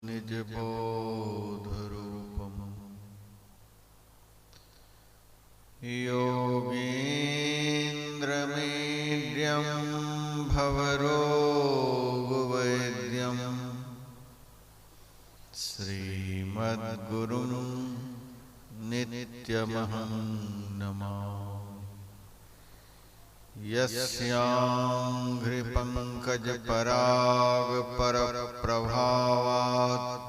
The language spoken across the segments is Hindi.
निज बोध रूपम योगीन्द्रमीड्यं भवरोगवैद्यं श्रीमद्गुरुं नित्यमहं नमामि। यस्याङ्घ्रिपङ्कजपरागपरप्रभावात्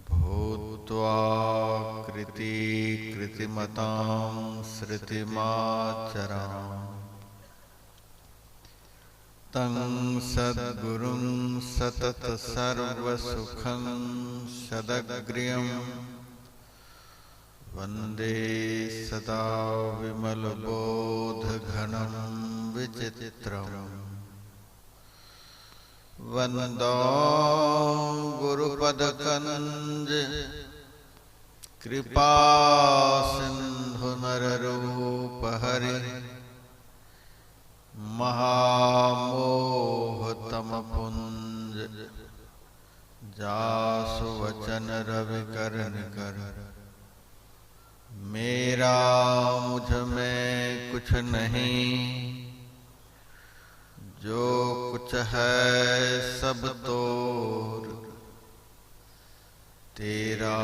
भूत्वा कृतिमतां श्रुतिमाचरामि तं सद्गुरुं सततसर्वसुखं सदग्र्यं वन्दे सदा विमलबोधघनं विचित्रम् वन्दो गुरुपदकंज कृपासिन्धुनररूपहरि महामोहतमपुञ्ज जासु वचन रविकरनिकर। मेरा मुझ में कुछ नहीं, जो कुछ है सब तोर, तेरा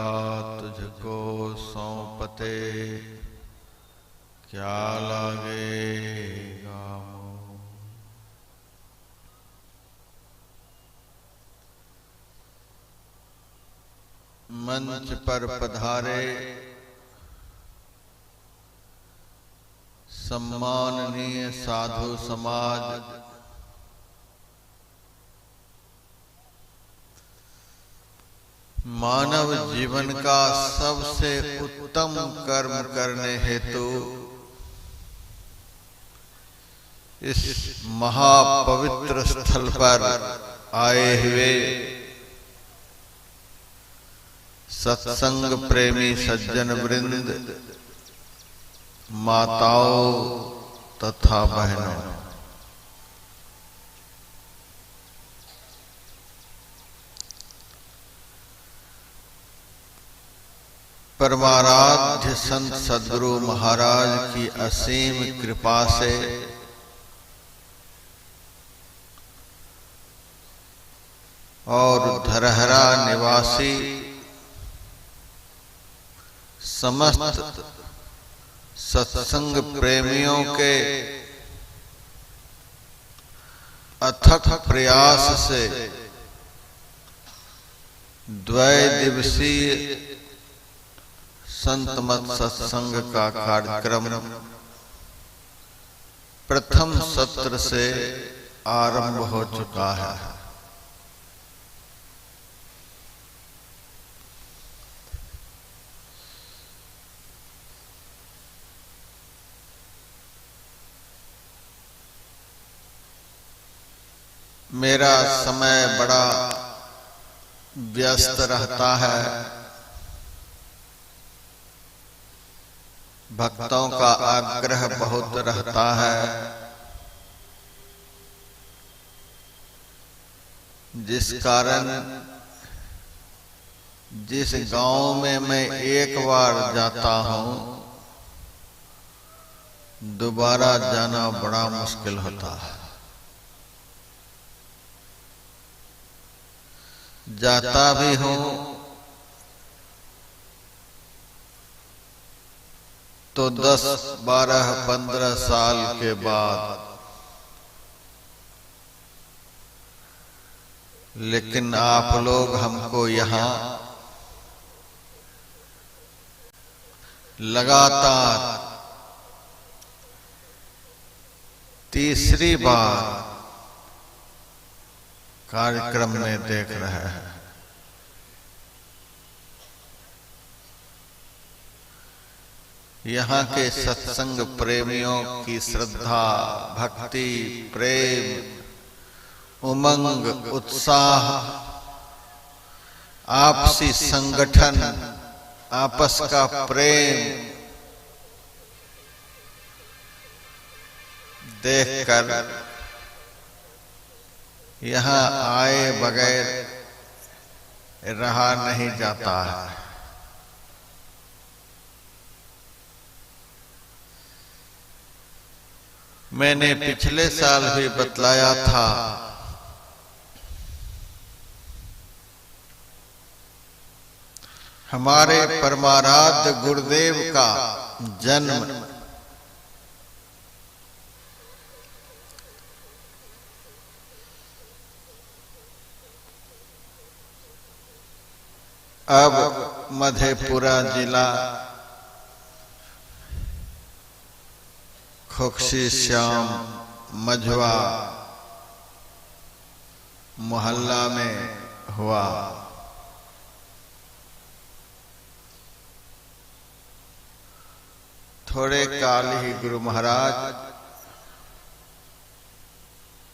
तुझको सौंपते क्या लगेगा मोह। मंच पर पधारे सम्माननीय साधु समाज, मानव जीवन का सबसे उत्तम कर्म करने हेतु इस महापवित्र स्थल पर आए हुए सत्संग प्रेमी सज्जन वृंद, माताओं तथा बहनों, परमाराध्य संत सद्गुरु महाराज की असीम कृपा से और धरहरा निवासी समस्त सत्संग प्रेमियों के अथक प्रयास से द्वैदिवसीय संत मत सत्संग का कार्यक्रम प्रथम सत्र से आरंभ हो चुका है। मेरा समय बड़ा व्यस्त रहता है, भक्तों का आग्रह बहुत रहता है, जिस कारण जिस गांव में मैं एक बार जाता हूं, दोबारा जाना बड़ा मुश्किल होता है। जाता भी हूं तो 10, 12, 15 साल के बाद, लेकिन आप लोग हमको यहाँ लगातार तीसरी बार कार्यक्रम में देख रहे हैं। यहाँ के सत्संग प्रेमियों की श्रद्धा, भक्ति, प्रेम, उमंग, उत्साह, आपसी संगठन, आपस का प्रेम देखकर यहाँ आए बगैर रहा नहीं जाता है। मैंने पिछले साल भी बतलाया था, हमारे परमाराध्य गुरुदेव का जन्म अब मधेपुरा जिला खोखसी श्याम मझवा मोहल्ला में हुआ। थोड़े काल ही गुरु महाराज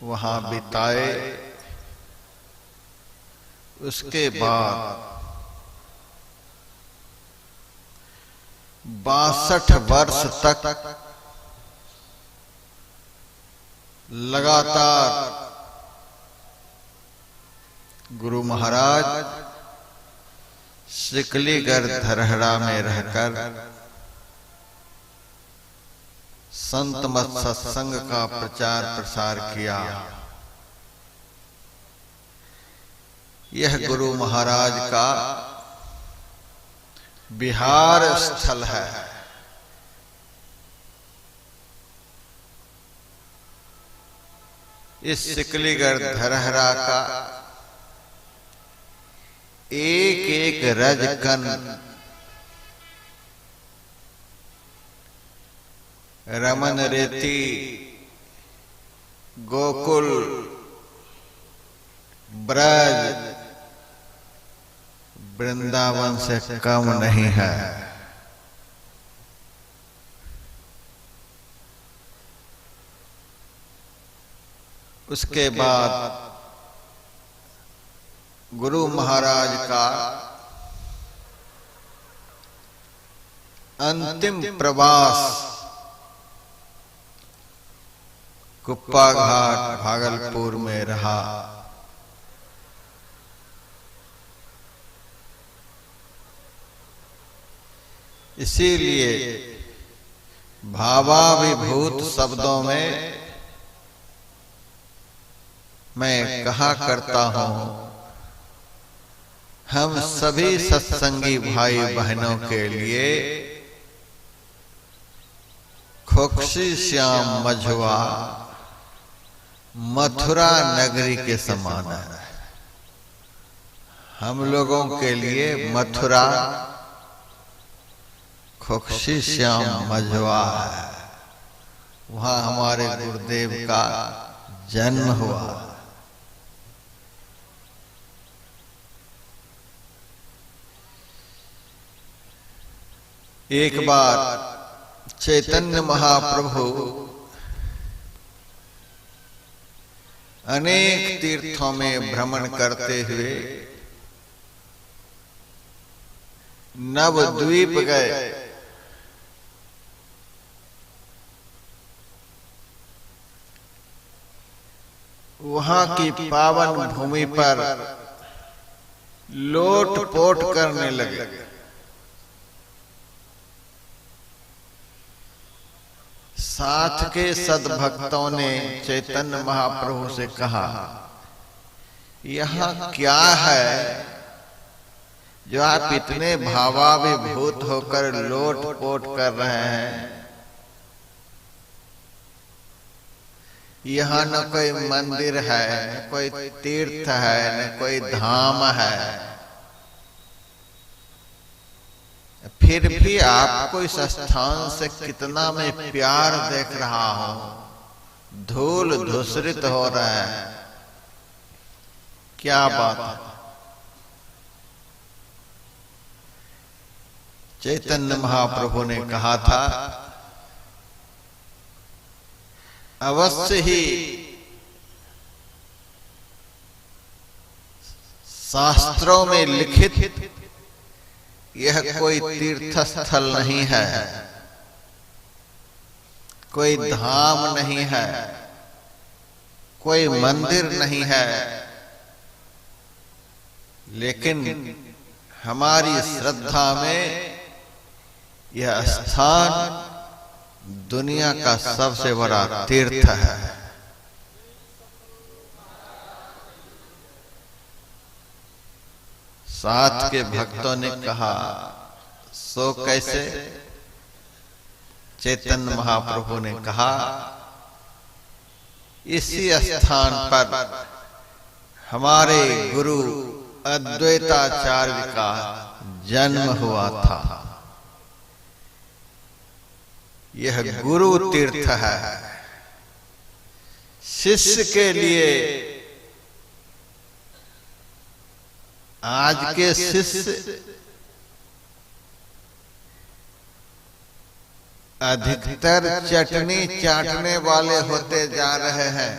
वहां बिताए। उसके बाद 62 वर्ष तक लगातार गुरु महाराज सिकलीगढ़ धरहरा में रहकर संत मत सत्संग का प्रचार प्रसार किया। यह गुरु महाराज का विहार स्थल है। इस सिकलीगढ़ धरहरा का एक एक रजकन रमन रेती गोकुल ब्रज वृंदावन से कम नहीं है। उसके बाद गुरु महाराज का अंतिम प्रवास कुप्पा घाट भागलपुर में रहा। इसीलिए भावाभिभूत शब्दों में मैं कहा करता हूं, हम सभी सत्संगी भाई बहनों के लिए खोखसी श्याम मझवा मथुरा नगरी के समान है। हम लोगों के लिए मथुरा खोखसी श्याम मझवा है। वहां हमारे गुरुदेव का जन्म हुआ। एक बार चैतन्य महाप्रभु अनेक तीर्थों में भ्रमण करते हुए नवद्वीप गए। वहां की पावन भूमि पर लोट पोट करने लगे। साथ के सद्भक्तों ने चैतन्य महाप्रभु से कहा, यहां क्या है जो आप इतने भावाभिभूत होकर लोट पोट कर रहे हैं? यहाँ न कोई मंदिर है, न कोई तीर्थ है, न कोई धाम है, फिर भी आपको इस स्थान से कितना मैं प्यार देख रहा हूं। धूल धूसरित हो रहा है। क्या बात है? चैतन्य महाप्रभु ने कहा था, अवश्य ही शास्त्रों में लिखित यह कोई तीर्थ स्थल नहीं है, कोई धाम नहीं है, कोई मंदिर नहीं है, लेकिन हमारी श्रद्धा में यह स्थान दुनिया का सबसे बड़ा तीर्थ है। साथ के भक्तों ने कहा, सो कैसे? चैतन्य महाप्रभु ने कहा, इसी स्थान पर हमारे गुरु अद्वैताचार्य का जन्म हुआ था। यह गुरु तीर्थ है। शिष्य के लिए आज के शिष्य अधिकतर चटनी चाटने वाले होते जा रहे हैं।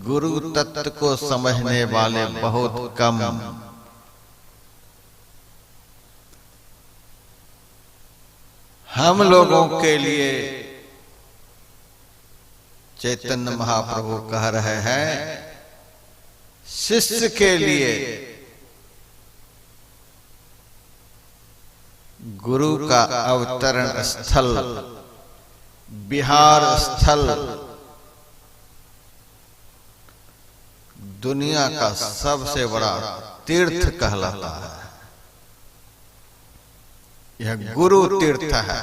गुरु तत्व को समझने वाले बहुत कम। हम लोगों के लिए चैतन्य महाप्रभु कह रहे हैं, शिष्य के लिए गुरु का अवतरण स्थल, विहार स्थल दुनिया का सबसे बड़ा तीर्थ कहलाता है। यह गुरु तीर्थ है।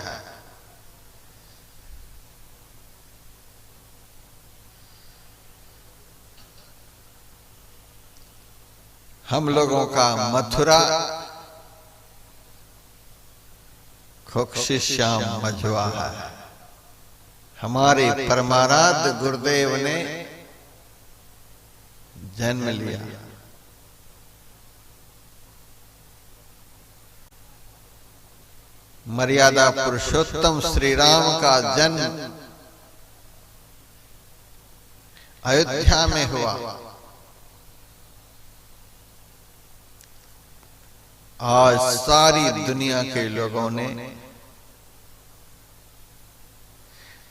हम लोगों का मथुरा खोक्षी श्याम मझवा है। हमारे परमाराध्य गुरुदेव ने जन्म लिया। मर्यादा पुरुषोत्तम श्री राम का जन्म अयोध्या में हुआ। आज सारी दुनिया के लोगों ने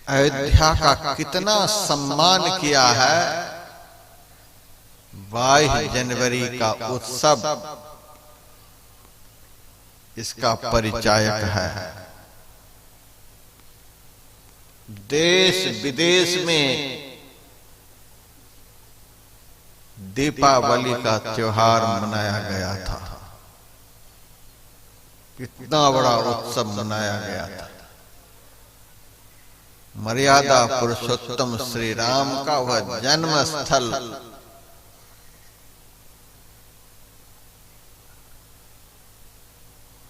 अयोध्या का कितना सम्मान किया है। 22 जनवरी का उत्सव इसका परिचायक है। देश विदेश में दीपावली का त्योहार मनाया गया था। कितना बड़ा उत्सव मनाया गया था। मर्यादा पुरुषोत्तम श्री राम का वह जन्म स्थल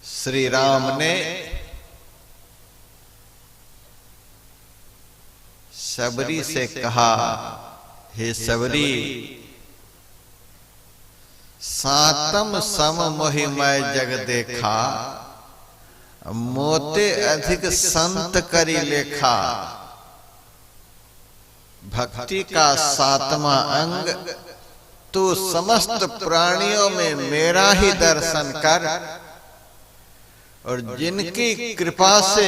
श्री राम ने सबरी से कहा, हे सबरी, सातम सम मोहि मैं जग देखा, मोते अधिक संत करी लेखा। भक्ति का 7वां अंग, तू समस्त प्राणियों में मेरा ही दर्शन कर, और जिनकी कृपा से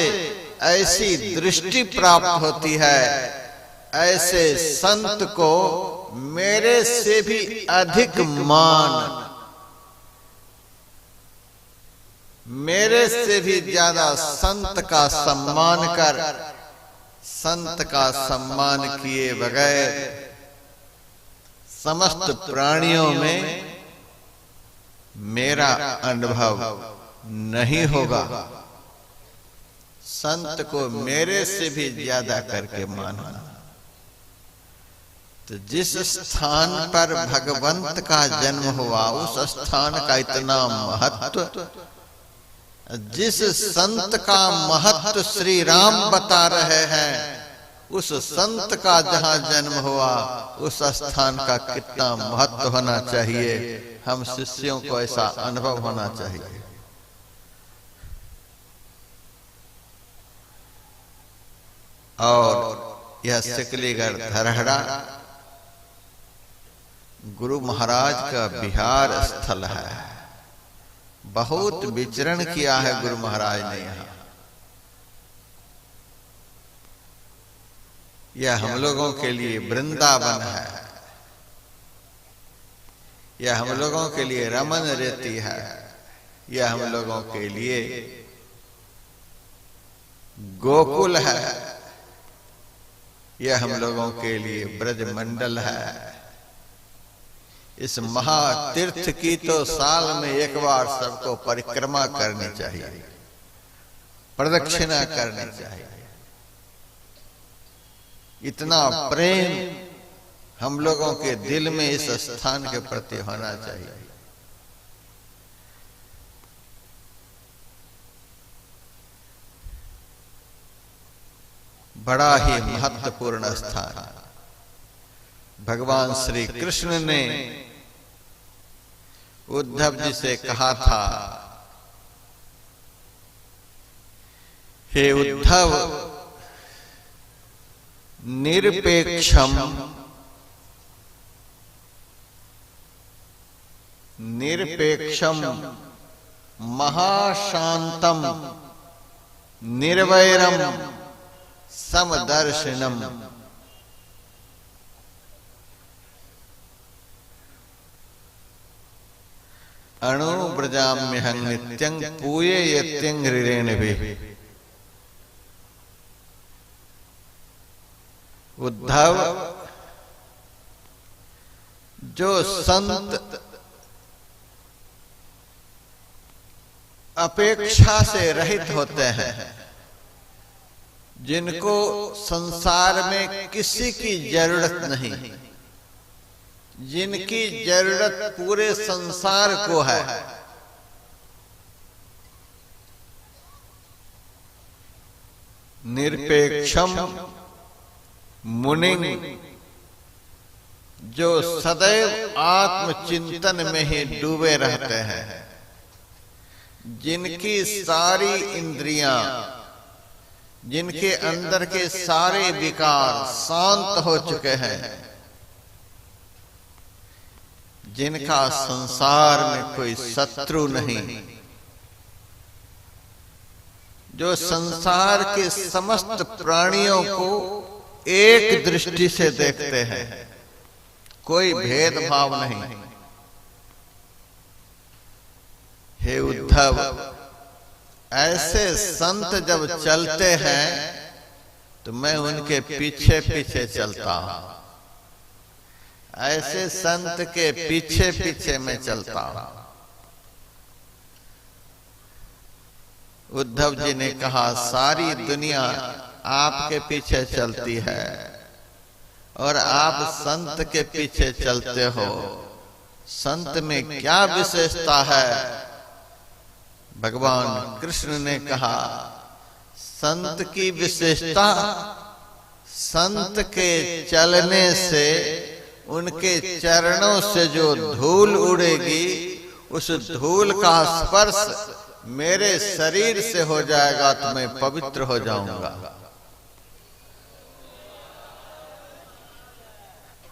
ऐसी दृष्टि प्राप्त होती है, ऐसे संत को मेरे से भी अधिक मान, मेरे से भी ज्यादा संत का सम्मान कर, संत का सम्मान किए बगैर समस्त प्राणियों में मेरा अनुभव नहीं होगा। संत को मेरे से भी ज्यादा करके मानना। तो जिस स्थान पर भगवंत का जन्म हुआ, उस स्थान का इतना महत्व, जिस संत का महत्व श्री राम बता रहे हैं, उस संत का जहां जन्म हुआ, उस स्थान का कितना महत्व होना चाहिए। हम शिष्यों को ऐसा अनुभव होना चाहिए। और यह सिकलीगढ़ धरहरा गुरु महाराज का विहार स्थल है। बहुत विचरण किया है गुरु महाराज ने यहाँ। यह हम लोगों के लिए वृंदावन है। यह हम लोगों के लिए रमन रहती है, यह हम लोगों के लिए गोकुल है, यह हम लोगों के लिए ब्रजमंडल है। इस महातीर्थ की तो साल में एक बार सबको परिक्रमा करनी चाहिए, प्रदक्षिणा करनी चाहिए। इतना प्रेम हम लोगों के दिल में इस स्थान के प्रति होना चाहिए। बड़ा ही महत्वपूर्ण स्थान। भगवान श्री कृष्ण ने उद्धव जी से कहा था, हे उद्धव, निरपेक्षम महाशांतम निर्वैरम समदर्शनम। अणुव्रजाम्यहं नित्यं पूयेयत्यं हृरेणभिः। उद्धव, जो संत अपेक्षा से रहित होते हैं, जिनको संसार में किसी की जरूरत नहीं, जिनकी जरूरत पूरे संसार को है, निरपेक्षम मुनिं, जो सदैव आत्मचिंतन में ही डूबे रहते हैं, जिनकी सारी इंद्रियां, जिनके अंदर के सारे विकार शांत हो चुके हैं, जिनका संसार में कोई शत्रु नहीं, जो संसार के समस्त प्राणियों को एक दृष्टि से देखते हैं, कोई भेदभाव नहीं। हे उद्धव, ऐसे संत जब चलते हैं तो मैं उनके पीछे पीछे चलता हूं, ऐसे संत के पीछे पीछे मैं चलता हूं। उद्धव जी ने कहा, सारी दुनिया आपके पीछे चलती है और आप संत के पीछे चलते हो, संत में क्या विशेषता है? भगवान कृष्ण ने कहा, संत की विशेषता, संत के चलने से, उनके चरणों से जो धूल उड़ेगी, उस धूल का स्पर्श मेरे शरीर से हो जाएगा तो मैं पवित्र हो जाऊंगा।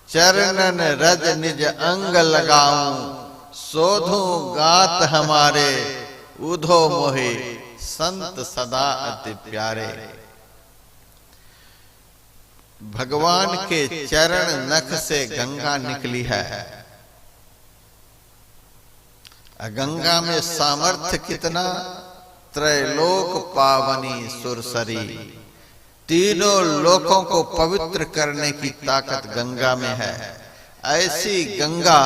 चरणन रज निज अंग लगाऊं, शोधूं गात हमारे, उधो मोहे संत सदा अति प्यारे। भगवान के चरण नख से गंगा निकली है। गंगा में सामर्थ्य कितना! त्रैलोक पावनी सुरसरी, तीनों लोकों को पवित्र करने की ताकत गंगा में है। ऐसी गंगा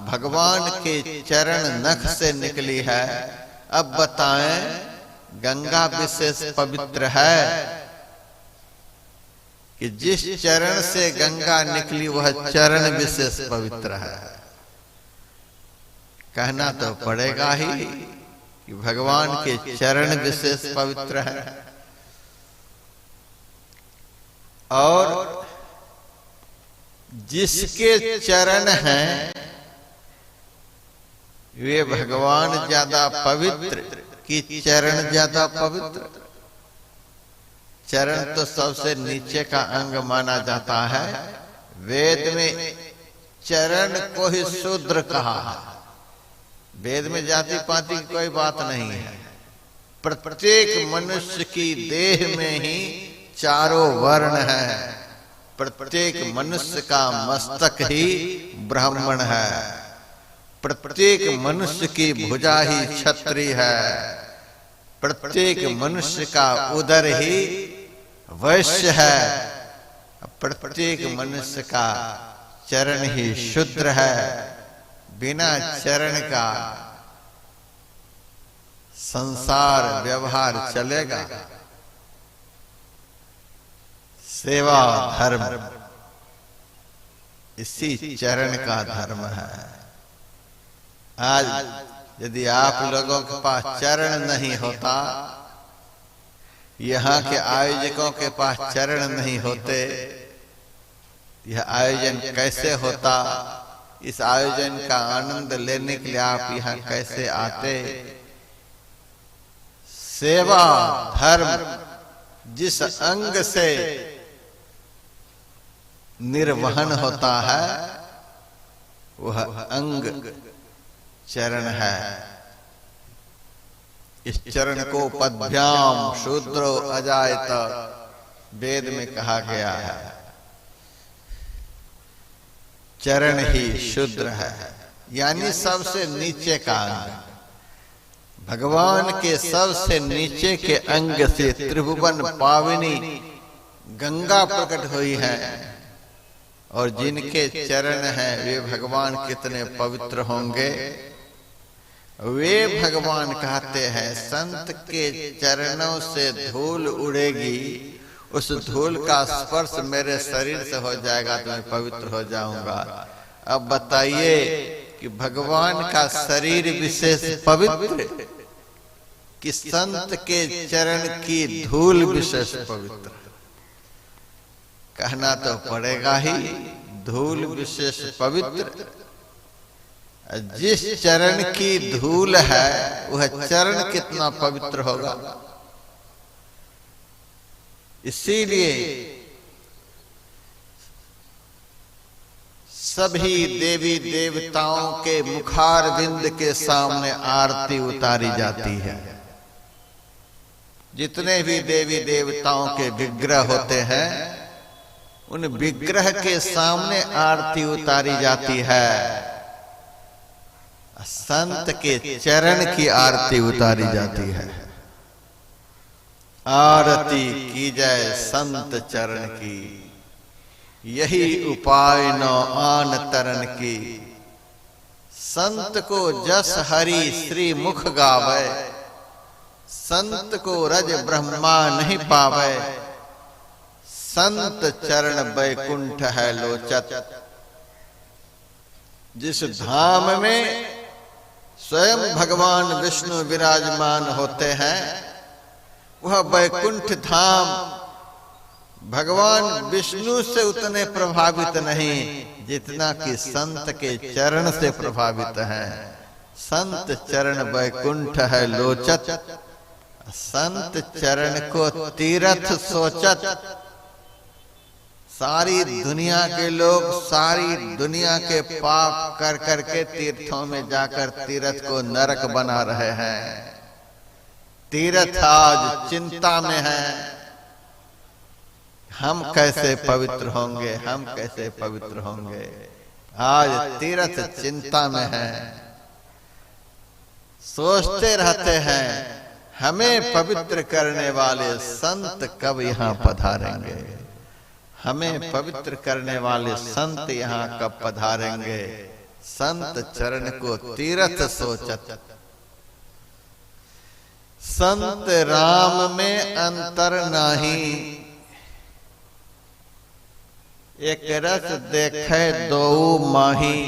भगवान के चरण नख से निकली है। अब बताएं, गंगा विशेष पवित्र है कि जिस चरण से गंगा निकली वह चरण विशेष पवित्र है? कहना तो पड़ेगा ही कि भगवान के चरण विशेष पवित्र है। और जिसके चरण हैं वे भगवान ज्यादा पवित्र कि चरण ज्यादा पवित्र? चरण तो सबसे नीचे का अंग माना जाता है। वेद में चरण को ही शूद्र कहा है। वेद में जाति पाति की कोई बात नहीं है। प्रत्येक मनुष्य की देह में ही चारों वर्ण है। प्रत्येक मनुष्य का मस्तक ही ब्राह्मण है। प्रत्येक मनुष्य की भुजा ही छत्री है, प्रत्येक मनुष्य का उदर ही वैश्य है, प्रत्येक मनुष्य का चरण ही शूद्र है। बिना चरण का संसार व्यवहार चलेगा। सेवा धर्म इसी चरण का धर्म है। आज यदि आप लोगों के पास चरण नहीं होता, यहाँ के आयोजकों के पास चरण नहीं होते, यह आयोजन कैसे होता? इस आयोजन का आनंद लेने के लिए आप यहाँ कैसे आते? सेवा धर्म जिस अंग से निर्वहन होता है वह अंग चरण है। इस चरण को पद्भ्याम शूद्रो अजायत वेद में कहा गया है। चरण ही शूद्र है, यानी सबसे नीचे का अंग। भगवान के सबसे नीचे के अंग से त्रिभुवन पाविनी गंगा प्रकट हुई है, और जिनके चरण हैं वे भगवान कितने पवित्र होंगे। वे भगवान कहते हैं संत के चरणों से धूल उड़ेगी, उस धूल का स्पर्श मेरे शरीर से हो जाएगा तो मैं पवित्र हो जाऊंगा। अब बताइए कि भगवान का शरीर विशेष पवित्र कि संत के चरण की धूल विशेष पवित्र? कहना तो पड़ेगा ही, धूल विशेष पवित्र। जिस चरण की धूल है वह चरण कितना पवित्र होगा। इसीलिए सभी देवी देवताओं के मुखारविंद के सामने आरती उतारी जाती है। जितने भी देवी देवताओं के विग्रह होते हैं उन विग्रह के सामने आरती उतारी जाती है। संत के चरण की आरती उतारी जाती है। आरती की जय संत चरण की, यही उपाय न आन तरन की। संत को जस हरि श्री मुख गावे, संत को रज ब्रह्मा नहीं पावे। संत चरण बैकुंठ है लोचत। जिस धाम में स्वयं भगवान विष्णु विराजमान होते हैं वह बैकुंठ धाम भगवान विष्णु से उतने प्रभावित नहीं जितना कि संत के चरण से प्रभावित है। संत चरण बैकुंठ है लोचत, संत चरण को तीर्थ सोचत। सारी दुनिया के लोग सारी दुनिया के पाप कर करके तीर्थों में जाकर तीर्थ को नरक बना रहे हैं। तीर्थ आज चिंता में है, हम कैसे पवित्र होंगे, हम कैसे पवित्र होंगे। आज तीर्थ चिंता में है, सोचते रहते हैं हमें पवित्र करने वाले संत कब यहाँ पधारेंगे, हमें पवित्र करने वाले संत यहाँ कब पधारेंगे। संत चरण को तीर्थ सोचत। संत राम में अंतर नाही, एक रस देखे दो माही।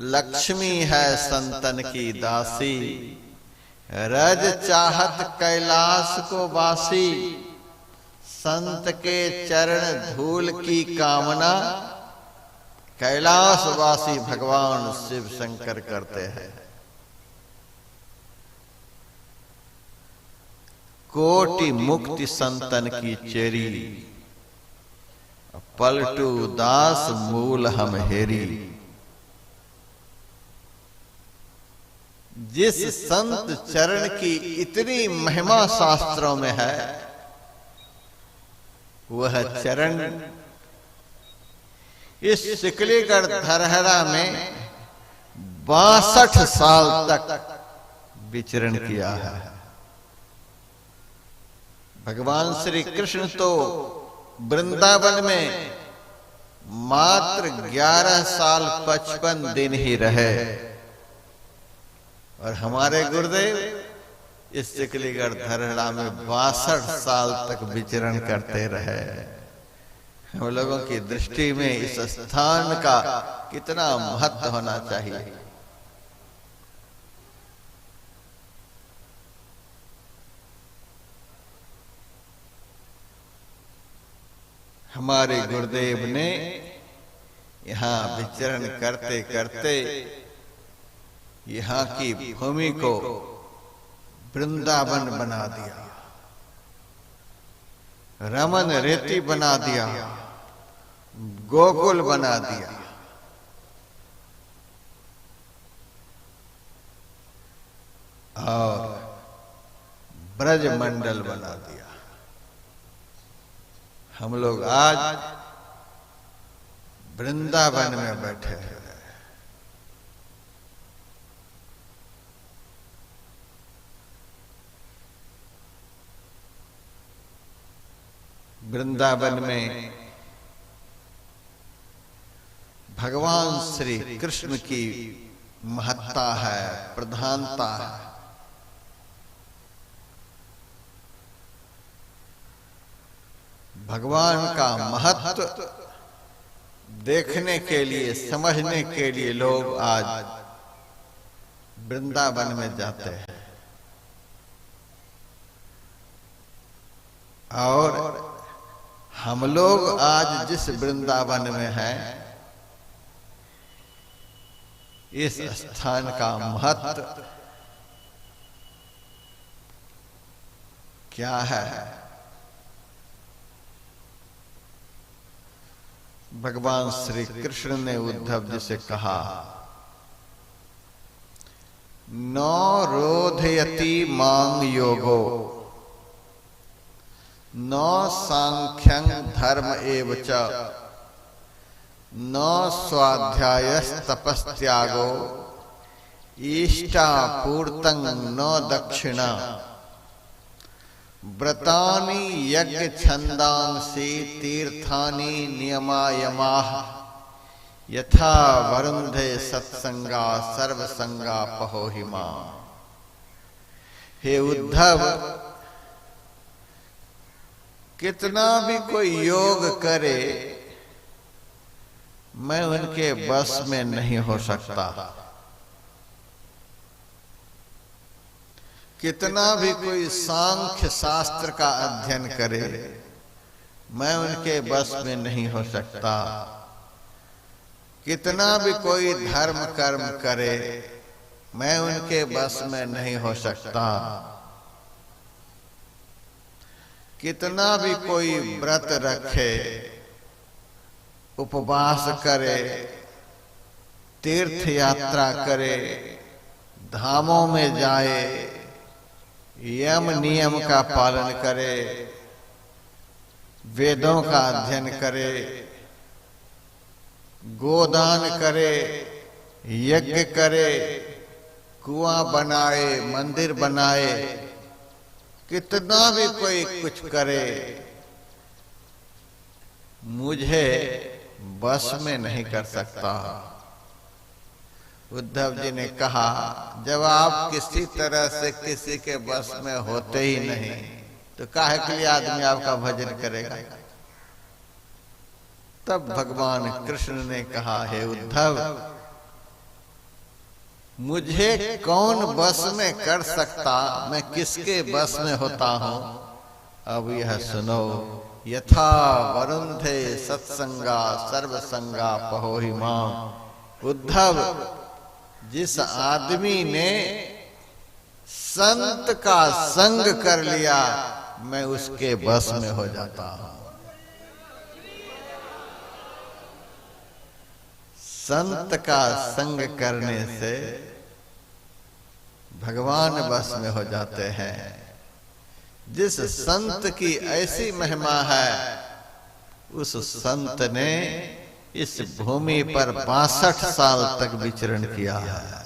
लक्ष्मी है संतन की दासी, रज चाहत कैलाश को वासी। संत के चरण धूल की कामना कैलाशवासी भगवान शिव शंकर करते हैं। कोटि मुक्ति संतन की चेरी, पलटू दास मूल हम हेरी। जिस संत चरण की इतनी महिमा शास्त्रों में है वह चरण इस सिकलीगढ़ धरहरा में 62 साल तक विचरण किया है। भगवान श्री कृष्ण तो वृंदावन में मात्र 11 साल 55 दिन ही रहे, और हमारे गुरुदेव इस चिखलीगढ़ धरहरा में 62 साल तक विचरण करते रहे। हम लोगों की दृष्टि में इस स्थान का कितना महत्व होना चाहिए। हमारे गुरुदेव ने यहाँ विचरण करते करते यहाँ की भूमि को वृंदावन बना दिया, रमन रेती बना दिया, गोकुल बना दिया। और ब्रज मंडल बना दिया। हम लोग आज वृंदावन में बैठे हैं। वृंदावन में भगवान श्री कृष्ण की महत्ता है, प्रधानता है। भगवान का महत्व देखने के लिए, समझने के लिए लोग आज वृंदावन में जाते हैं। और हम लोग आज जिस वृंदावन में हैं, इस स्थान का महत्व क्या है? भगवान श्री कृष्ण ने उद्धव जी से कहा, न रोधयति मां योगो न सांख्यं धर्म एव च न स्वाध्यायस्तपस्त्यागो इष्टापूर्तं न दक्षिणा व्रतानि यज्ञ छंदांसि तीर्थानि नियमायमाः यथा वरुंधे सत्संगा सर्वसंगा पहोहिमा। हे उद्धव, कितना भी कोई योग करे, मैं उनके बस में नहीं हो सकता। कितना भी कोई सांख्य शास्त्र का अध्ययन करे, मैं उनके बस में नहीं हो सकता। कितना भी कोई धर्म कर्म करे, मैं उनके बस में नहीं हो सकता। कितना भी कोई व्रत रखे, उपवास करे, तीर्थ यात्रा करे, धामों में जाए, यम नियम का पालन करे, वेदों का अध्ययन करे, गोदान करे, यज्ञ करे, कुआं बनाए, मंदिर बनाए, कितना भी कोई कुछ करे, मुझे बस में नहीं कर सकता। उद्धव जी ने कहा, जब आप किसी तरह से किसी के बस में होते ही नहीं, तो काहे के लिए आदमी आपका भजन करेगा? तब भगवान कृष्ण ने कहा, हे उद्धव, मुझे कौन बस में कर सकता, मैं किसके बस में होता हूं? अब यह सुनो, यथा वरुंधे सत्संगा सर्वसंगा पहोहिमा। उद्धव, जिस आदमी ने संत का संग कर लिया, मैं उसके बस में हो जाता हूं। संत का संग करने से भगवान बस में हो जाते हैं। जिस संत की ऐसी महिमा है, उस संत ने इस भूमि पर 62 साल तक विचरण किया है।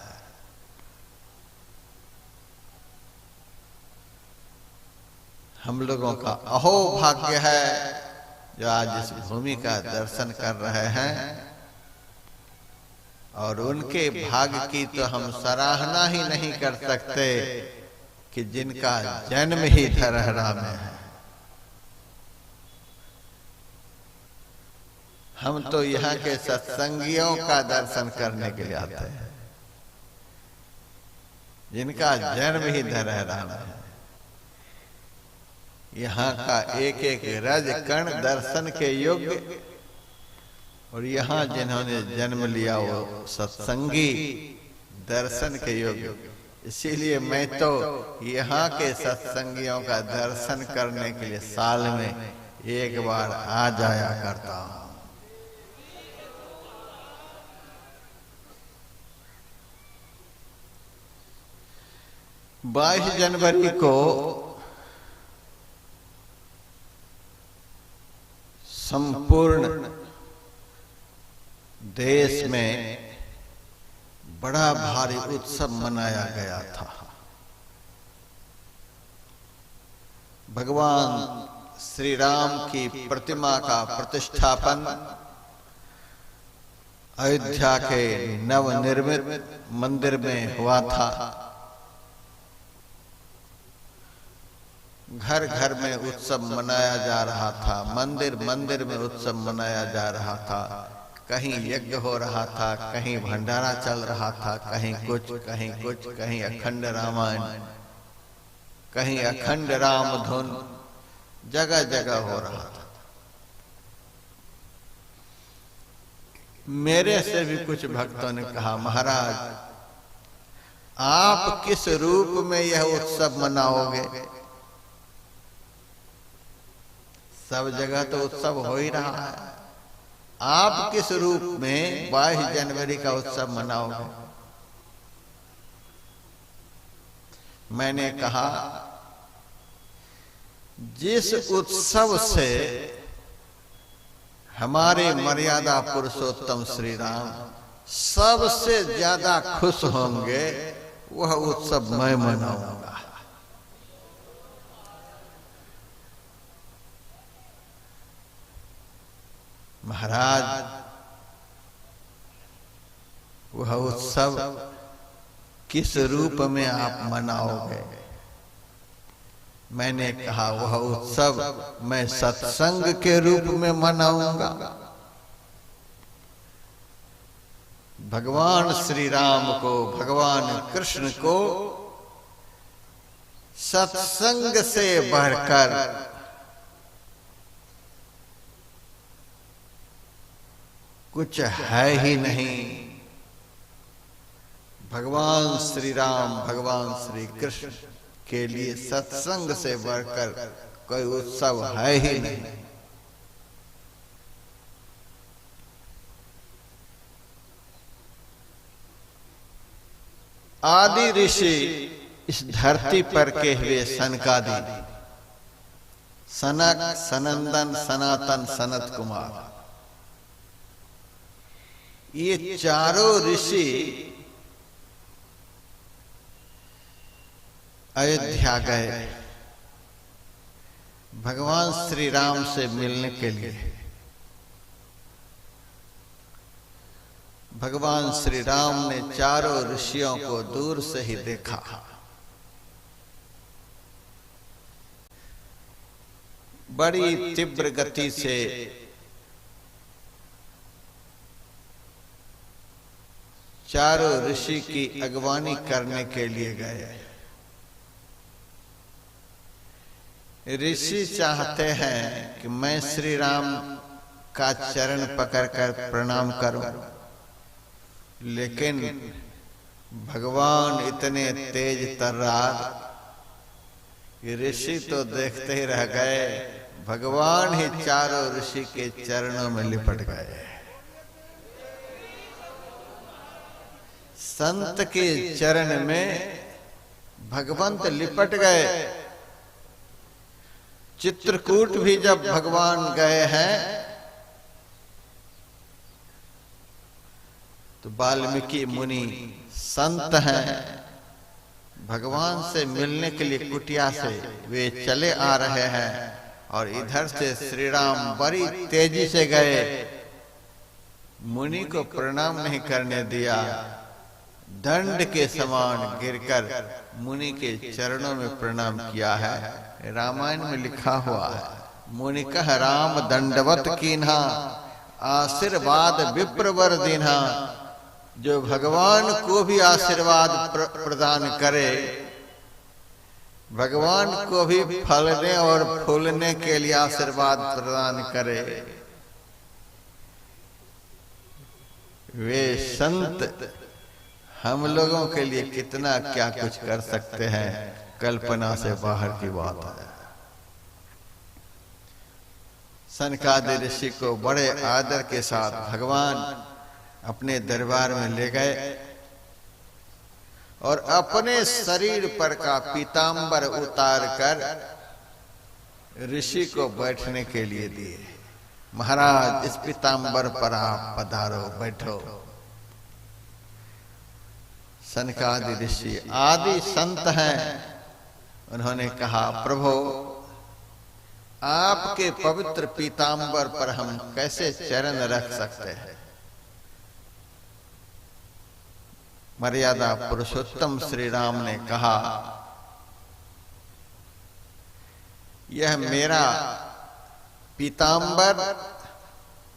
हम लोगों का अहोभाग्य है जो आज इस भूमि का दर्शन कर रहे हैं, और उनके भाग्य की तो हम सराहना ही नहीं कर सकते कि जिनका जन्म ही धरहरा में है। हम तो यहाँ के सत्संगियों का दर्शन करने के लिए आते हैं, जिनका जन्म ही धरहरा में है। यहाँ का एक एक रज कण दर्शन के योग्य, और यहाँ जिन्होंने जन्म लिया वो सत्संगी दर्शन के योग्य। इसीलिए मैं तो यहाँ के सत्संगियों का दर्शन करने के लिए साल में एक बार आ जाया करता हूँ। 22 जनवरी को संपूर्ण देश में बड़ा भारी उत्सव मनाया गया था। भगवान श्री राम की प्रतिमा का प्रतिष्ठापन अयोध्या के नवनिर्मित मंदिर में हुआ था। घर घर में उत्सव मनाया जा रहा था, मंदिर मंदिर में उत्सव मनाया जा रहा था। कहीं यज्ञ हो रहा था, कहीं भंडारा चल रहा था, कहीं कुछ, कहीं अखंड रामायण, कहीं अखंड राम धुन, जगह जगह हो रहा था। मेरे से भी कुछ भक्तों ने कहा, महाराज आप किस रूप में यह उत्सव मनाओगे? सब जगह तो उत्सव हो ही रहा है, आप किस रूप में 22 जनवरी का उत्सव मनाओगे? मैंने कहा, जिस उत्सव से हमारे मर्यादा पुरुषोत्तम श्री राम सबसे ज्यादा खुश होंगे, वह उत्सव मैं मनाऊंगा। महाराज वह उत्सव किस रूप में आप मनाओगे? मैंने कहा, वह उत्सव मैं सत्संग के रूप में मनाऊंगा। भगवान श्री राम को, भगवान कृष्ण को सत्संग से बढ़कर कुछ है ही नहीं। भगवान श्री राम, भगवान श्री कृष्ण के लिए सत्संग से बढ़कर कोई उत्सव है ही नहीं। आदि ऋषि इस धरती पर के हुए सनकादि, सनक, सनंदन, सनातन, सनत कुमार, ये चारों ऋषि अयोध्या गए भगवान श्री राम से मिलने के लिए। भगवान श्री राम ने चारों ऋषियों को दूर से ही देखा। बड़ी तीव्र गति से चारों ऋषि की अगवानी करने के लिए गए। ऋषि चाहते हैं कि मैं श्री राम का चरण पकड़कर प्रणाम करूं, लेकिन भगवान इतने तेज तर्रार कि ऋषि तो देखते ही रह गए। भगवान ही चारों ऋषि के चरणों में लिपट गए। संत के चरण में भगवंत लिपट गए। चित्रकूट भी जब भगवान गए हैं तो वाल्मीकि मुनि संत हैं, भगवान से मिलने के लिए कुटिया से वे चले आ रहे हैं और इधर से श्री राम बड़ी तेजी से गए, मुनि को प्रणाम नहीं करने दिया, दंड के समान गिरकर मुनि के चरणों में प्रणाम किया है। रामायण में लिखा हुआ है, मुनि कह राम दंडवत कीन्हा, आशीर्वाद विप्रवर दीन्हा। जो भगवान को भी आशीर्वाद प्रदान करे, भगवान को भी फलने और फूलने के लिए आशीर्वाद प्रदान करे, वे संत हम लोगों के लिए कितना क्या कुछ कर सकते हैं, कल्पना से बाहर की बात है। सनकादिक ऋषि को बड़े आदर के साथ भगवान अपने दरबार में ले गए और अपने शरीर पर का पीतांबर उतार कर ऋषि को बैठने के लिए दिए। महाराज इस पीतांबर पर आप पधारो, बैठो। सनकादिक ऋषि आदि संत हैं, उन्होंने कहा प्रभु आपके पवित्र पीतांबर पर हम कैसे चरण रख सकते हैं। मर्यादा पुरुषोत्तम श्री राम ने कहा यह मेरा पीतांबर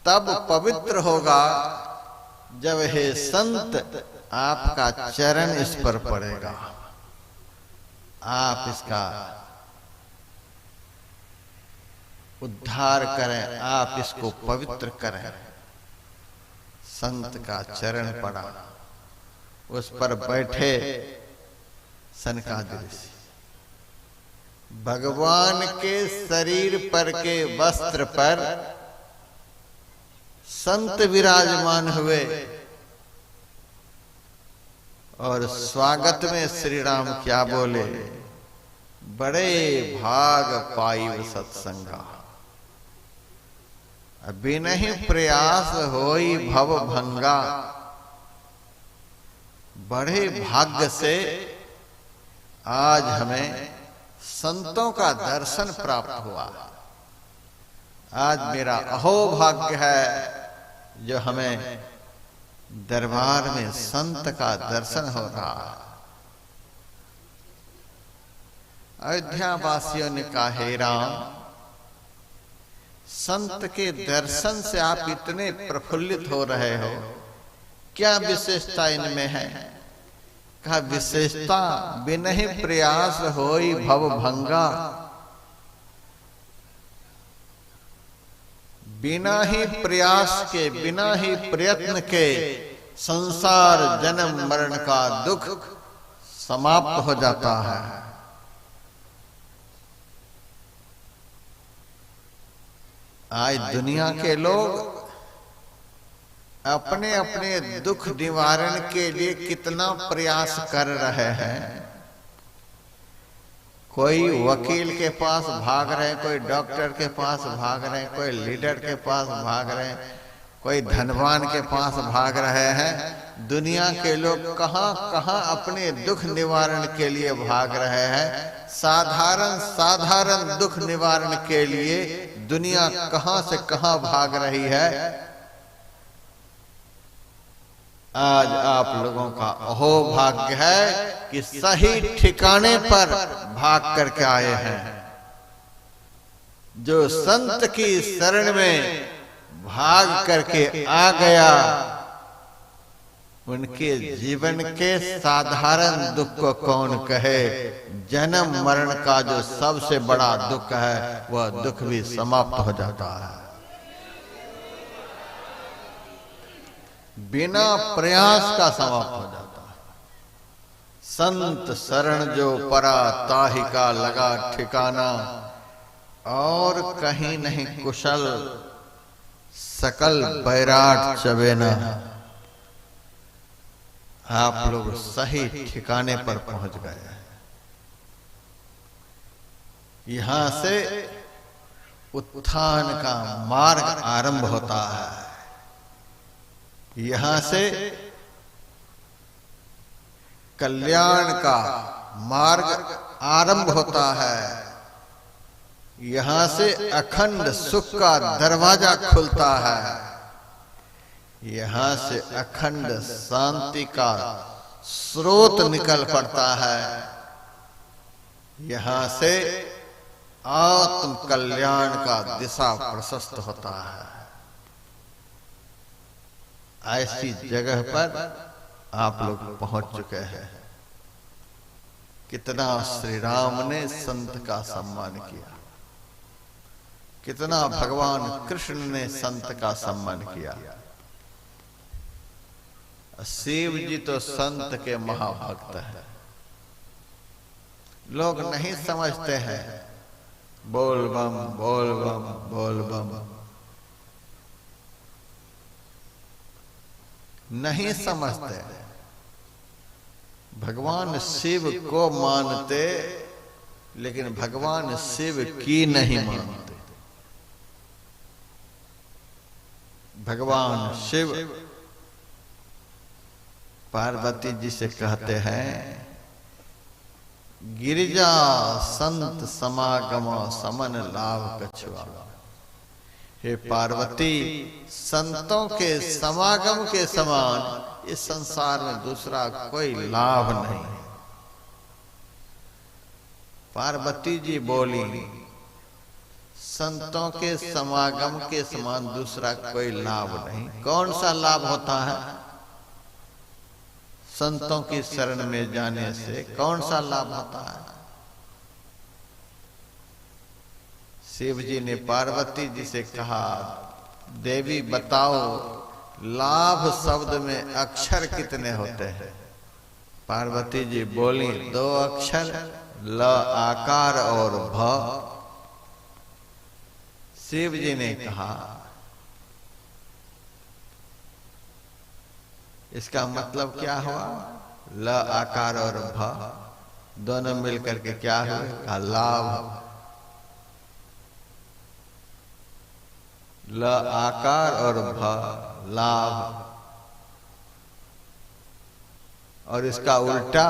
तब पवित्र होगा जब हे संत आपका चरण इस पर पड़ेगा, आप इसका उद्धार करें, आप इसको पवित्र करें। संत का चरण पड़ा, उस पर बैठे सनकादिक ऋषि। भगवान के शरीर पर के वस्त्र पर संत विराजमान हुए और स्वागत में श्री राम क्या बोले, बड़े भाग पाई सत्संगा, बिनहि प्रयास होई भव भंगा। बड़े भाग्य से आज हमें संतों का दर्शन प्राप्त हुआ। आज मेरा अहोभाग्य है जो हमें दरबार में संत का दर्शन हो रहा है। अयोध्या वासियों ने कहा हे राम, संत के दर्शन से आप इतने प्रफुल्लित हो रहे हो, क्या विशेषता इनमें है? कहा विशेषता बिनहि प्रयास होई भव भंगा, बिना ही प्रयास के, बिना ही प्रयत्न के संसार जन्म मरण का दुख समाप्त हो जाता है। आज दुनिया के लोग अपने अपने दुख निवारण के लिए कितना प्रयास कर रहे हैं। कोई वकील के पास भाग रहे, कोई डॉक्टर के पास भाग रहे, कोई लीडर के पास भाग रहे, कोई धनवान के पास भाग रहे हैं। दुनिया के लोग कहां कहां अपने दुख निवारण के लिए भाग रहे हैं। साधारण दुख निवारण के लिए दुनिया कहां से कहां भाग रही है। आज आप लोगों का अहोभाग्य है कि सही ठिकाने पर भाग करके आए हैं। जो संत की शरण में भाग करके आ गया, उनके जीवन के साधारण दुख को कौन कहे, जन्म मरण का जो सबसे बड़ा दुख है वह दुख भी समाप्त हो जाता है। बिना प्रयास का समाप्त हो जाता है। संत शरण जो परा ताहि का लगा ठिकाना, और कहीं नहीं कुशल सकल बैराट चबेना। आप लोग सही ठिकाने पर पहुंच गए। यहां से उत्थान का मार्ग आरंभ होता है। यहां से कल्याण का मार्ग आरंभ होता है। यहां से अखंड सुख का दरवाजा खुलता है। यहां से अखंड शांति का स्रोत निकल पड़ता है। यहां से आत्म कल्याण का दिशा प्रशस्त होता है। ऐसी जगह पर आप लोग पहुंच चुके हैं। कितना श्री राम ने संत का सम्मान किया, कितना भगवान कृष्ण ने संत का सम्मान किया। शिव जी तो संत के महाभक्त हैं। लोग नहीं समझते हैं, बोल बम बोल बम बोल बम, नहीं समझते। भगवान शिव को मानते, लेकिन भगवान शिव की नहीं मानते। भगवान शिव पार्वती जी से कहते हैं, गिरिजा संत समागम समन लाभ कछुआ। हे पार्वती, संतों के समागम के समान इस संसार में दूसरा कोई लाभ नहीं। पार्वती जी बोली, संतों के समागम के समान दूसरा कोई लाभ नहीं। कौन सा लाभ होता है? संतों की शरण में जाने से कौन सा लाभ होता है? शिव जी ने पार्वती जी से कहा, देवी बताओ, लाभ शब्द में अक्षर कितने होते हैं? पार्वती जी बोली, 2 अक्षर, ल आकार और भ। शिव जी ने कहा, इसका मतलब क्या हुआ? ल आकार और भ दोनों मिलकर के क्या हुए? का लाभ। ल आकार और भ लाभ। और इसका उल्टा,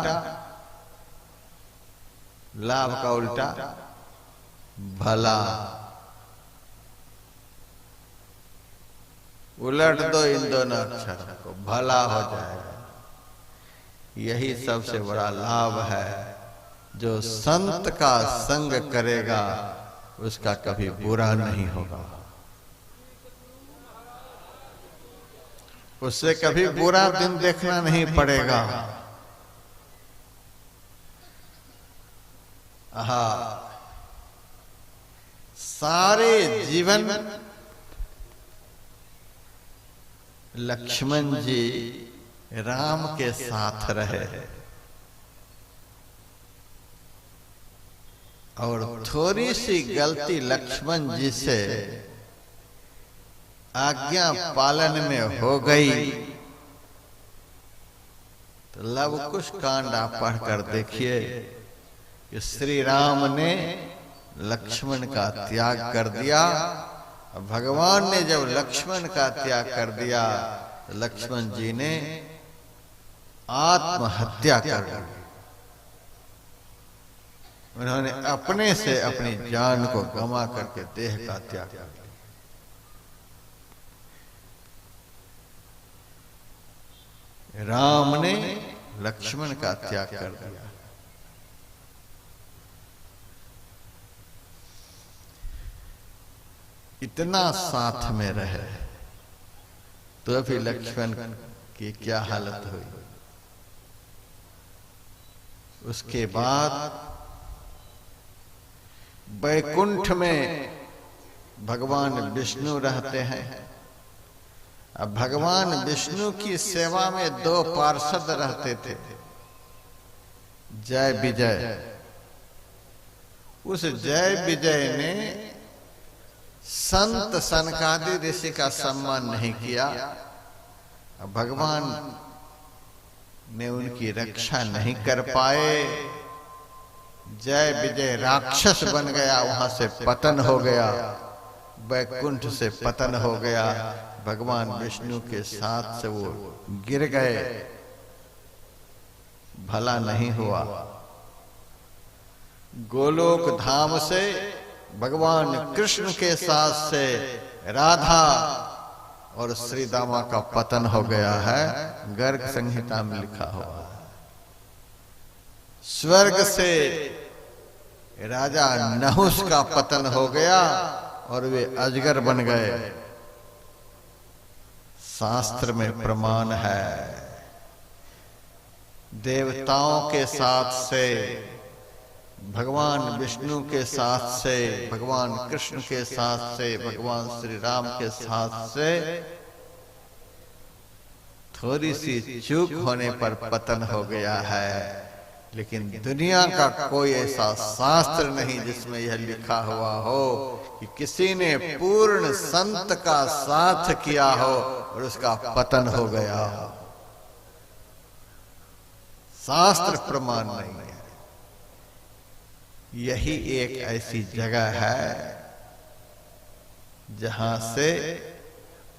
लाभ का उल्टा भला। उलट दो इन दोनों अक्षर को, भला हो जाएगा। यही सबसे बड़ा लाभ है। जो संत का संग करेगा उसका कभी बुरा नहीं होगा, उससे कभी बुरा दिन देखना नहीं पड़ेगा। आहा, सारे जीवन लक्ष्मण जी राम के साथ रहे और थोड़ी सी गलती लक्ष्मण जी से आज्ञा पालन में हो गई तो लव कुश कांड आप पढ़कर देखिए कि श्री राम ने लक्ष्मण का त्याग कर दिया। भगवान ने जब लक्ष्मण का त्याग कर दिया तो लक्ष्मण जी ने आत्महत्या कर ली। उन्होंने अपने से अपनी जान को गंवा करके देह का त्याग कर दिया। राम ने लक्ष्मण का त्याग कर दिया। इतना साथ में रहे तो भी लक्ष्मण की क्या हालत हुई। उसके बाद वैकुंठ में भगवान विष्णु रहते हैं। अब भगवान विष्णु की सेवा में 2 पार्षद रहते थे, जय विजय। उस जय विजय ने संत सनकादि ऋषि का सम्मान नहीं किया। भगवान ने उनकी रक्षा नहीं कर पाए। जय विजय राक्षस बन गया, वहां से पतन हो गया, वैकुंठ से पतन हो गया। भगवान विष्णु के साथ से वो गिर गए। भला नहीं हुआ। गोलोक धाम से भगवान कृष्ण के साथ से राधा और श्री दामा का पतन हो गया है, गर्ग संहिता में लिखा हुआ है। स्वर्ग से राजा नहुस का पतन हो गया और वे अजगर बन गए, शास्त्र में प्रमाण है। देवताओं के साथ से, भगवान विष्णु के साथ से, भगवान कृष्ण के साथ से, भगवान श्री राम के साथ से थोड़ी सी चूक होने पर पतन हो गया है। लेकिन दुनिया का कोई ऐसा शास्त्र नहीं जिसमें यह लिखा हुआ हो कि किसी ने पूर्ण संत का साथ किया हो और उसका पतन हो गया हो। शास्त्र प्रमाण नहीं है। यही एक ऐसी जगह है जहां से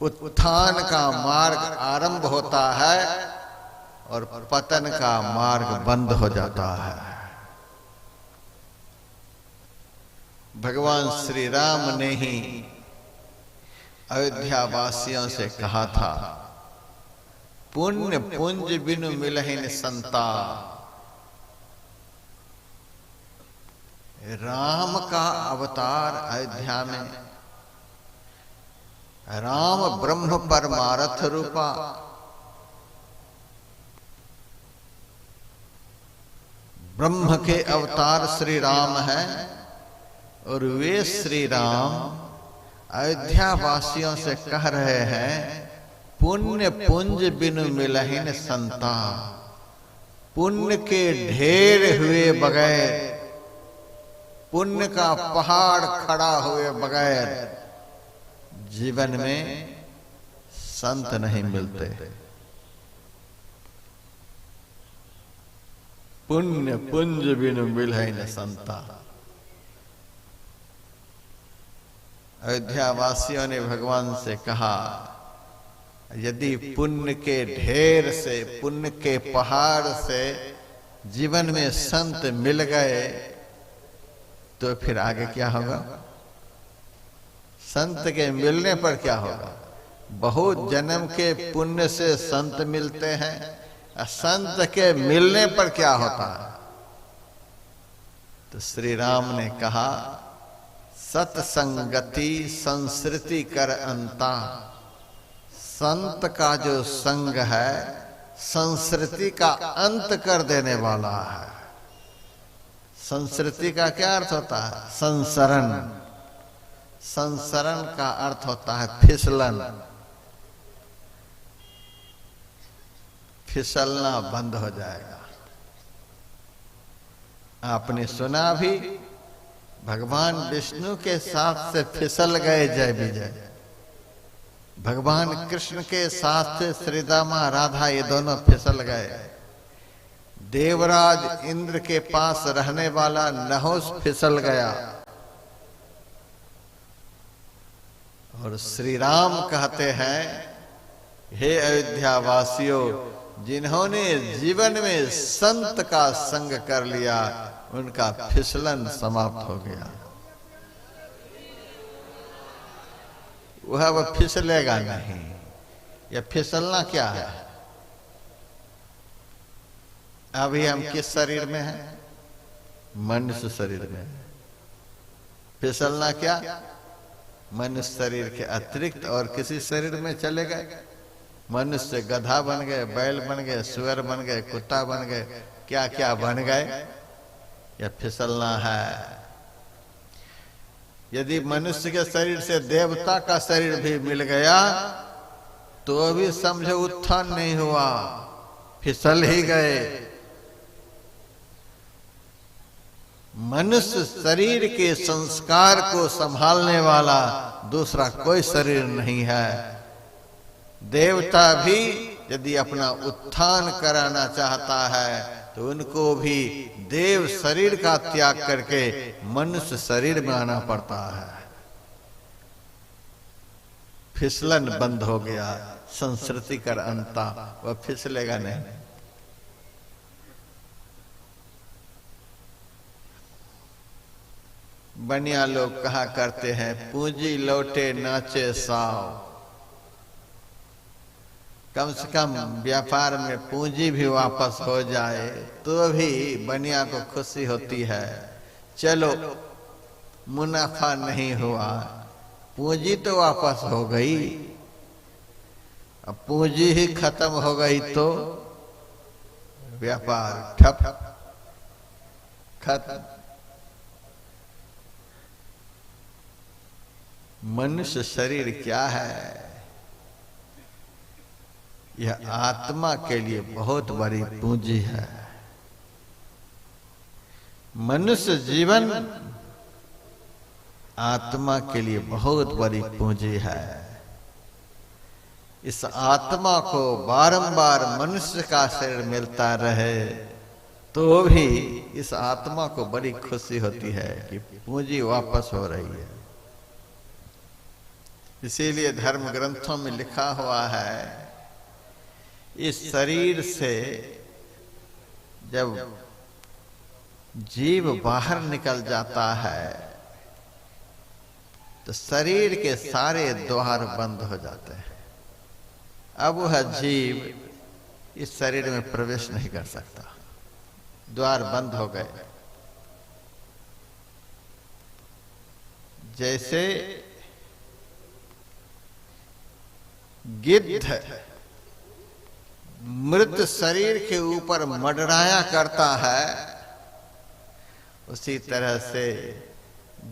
उत्थान का मार्ग आरंभ होता है और पतन का मार्ग बंद हो जाता है। भगवान श्री राम ने ही अयोध्या वासियों से कहा था, पुण्य पुंज बिनु मिलहिन संता। राम का अवतार अयोध्या में, राम ब्रह्म परमार्थ रूपा, ब्रह्म के अवतार श्री राम है और वे श्री राम अयोध्या वासियों से कह रहे हैं, पुण्य पुंज बिनु मिलहिन संता। पुण्य के ढेर हुए बगैर, पुण्य का पहाड़ खड़ा हुए बगैर जीवन में संत नहीं मिलते। पुण्य पुंज बिनु मिलहिन संता। अयोध्या वासियों ने भगवान से कहा, यदि पुण्य के ढेर से, पुण्य के पहाड़ से जीवन में संत मिल गए तो फिर आगे क्या होगा? संत के मिलने पर क्या होगा? बहुत जन्म के पुण्य से संत मिलते हैं, संत के मिलने पर क्या होता है? तो श्री राम ने कहा, सत्संगति संस्कृति कर अंता। संत का जो संग है संस्कृति का अंत कर देने वाला है। संस्कृति का क्या अर्थ होता है? संसरण। संसरण का अर्थ होता है फिसलन। फिसलना बंद हो जाएगा। आपने सुना भी, भगवान विष्णु के साथ से फिसल गए जय विजय। भगवान कृष्ण के साथ से श्री दामा राधा ये दोनों फिसल गए। देवराज इंद्र के पास रहने वाला नहुस फिसल गया। और श्री राम कहते हैं, हे अयोध्या वासियों, जिन्होंने जीवन में संत का संग कर लिया उनका फिसलन समाप्त हो गया। वह फिसलेगा नहीं। यह फिसलना क्या है? अभी हम किस शरीर में हैं? मनुष्य शरीर में। फिसलना क्या? मनुष्य शरीर के अतिरिक्त और किसी शरीर में चले गए। मनुष्य गधा बन गए, बैल बन गए, सुअर बन गए, कुत्ता बन गए, क्या क्या बन गए। यह फिसलना है। यदि मनुष्य के शरीर से देवता का शरीर भी मिल गया तो भी समझो उत्थान नहीं हुआ, फिसल ही गए। मनुष्य शरीर के संस्कार को संभालने वाला दूसरा कोई शरीर नहीं है। देवता भी यदि अपना उत्थान कराना चाहता है तो उनको भी देव शरीर का त्याग करके मनुष्य शरीर में आना पड़ता है। फिसलन बंद हो गया। संस्कृति कर अंता, वह फिसलेगा नहीं। बनिया लोग कहा करते हैं, पूंजी लौटे नाचे साव। कम से कम व्यापार में पूंजी भी वापस हो जाए तो भी बनिया को खुशी होती है। चलो मुनाफा नहीं हुआ, पूंजी तो वापस हो गई। अब पूंजी ही खत्म हो गई तो व्यापार ठप खत्म। मनुष्य शरीर क्या है? यह आत्मा के लिए बहुत बड़ी पूंजी है। मनुष्य जीवन आत्मा के लिए बहुत बड़ी पूंजी है। इस आत्मा को बारंबार मनुष्य का शरीर मिलता रहे तो भी इस आत्मा को बड़ी खुशी होती है कि पूंजी वापस हो रही है। इसीलिए धर्म ग्रंथों में लिखा हुआ है, इस शरीर से जब जीव बाहर निकल जाता है तो शरीर के सारे द्वार बंद हो जाते हैं। अब वह जीव इस शरीर में प्रवेश नहीं कर सकता, द्वार बंद हो गए। जैसे गिद्ध मृत शरीर के ऊपर मंडराया करता है, उसी तरह से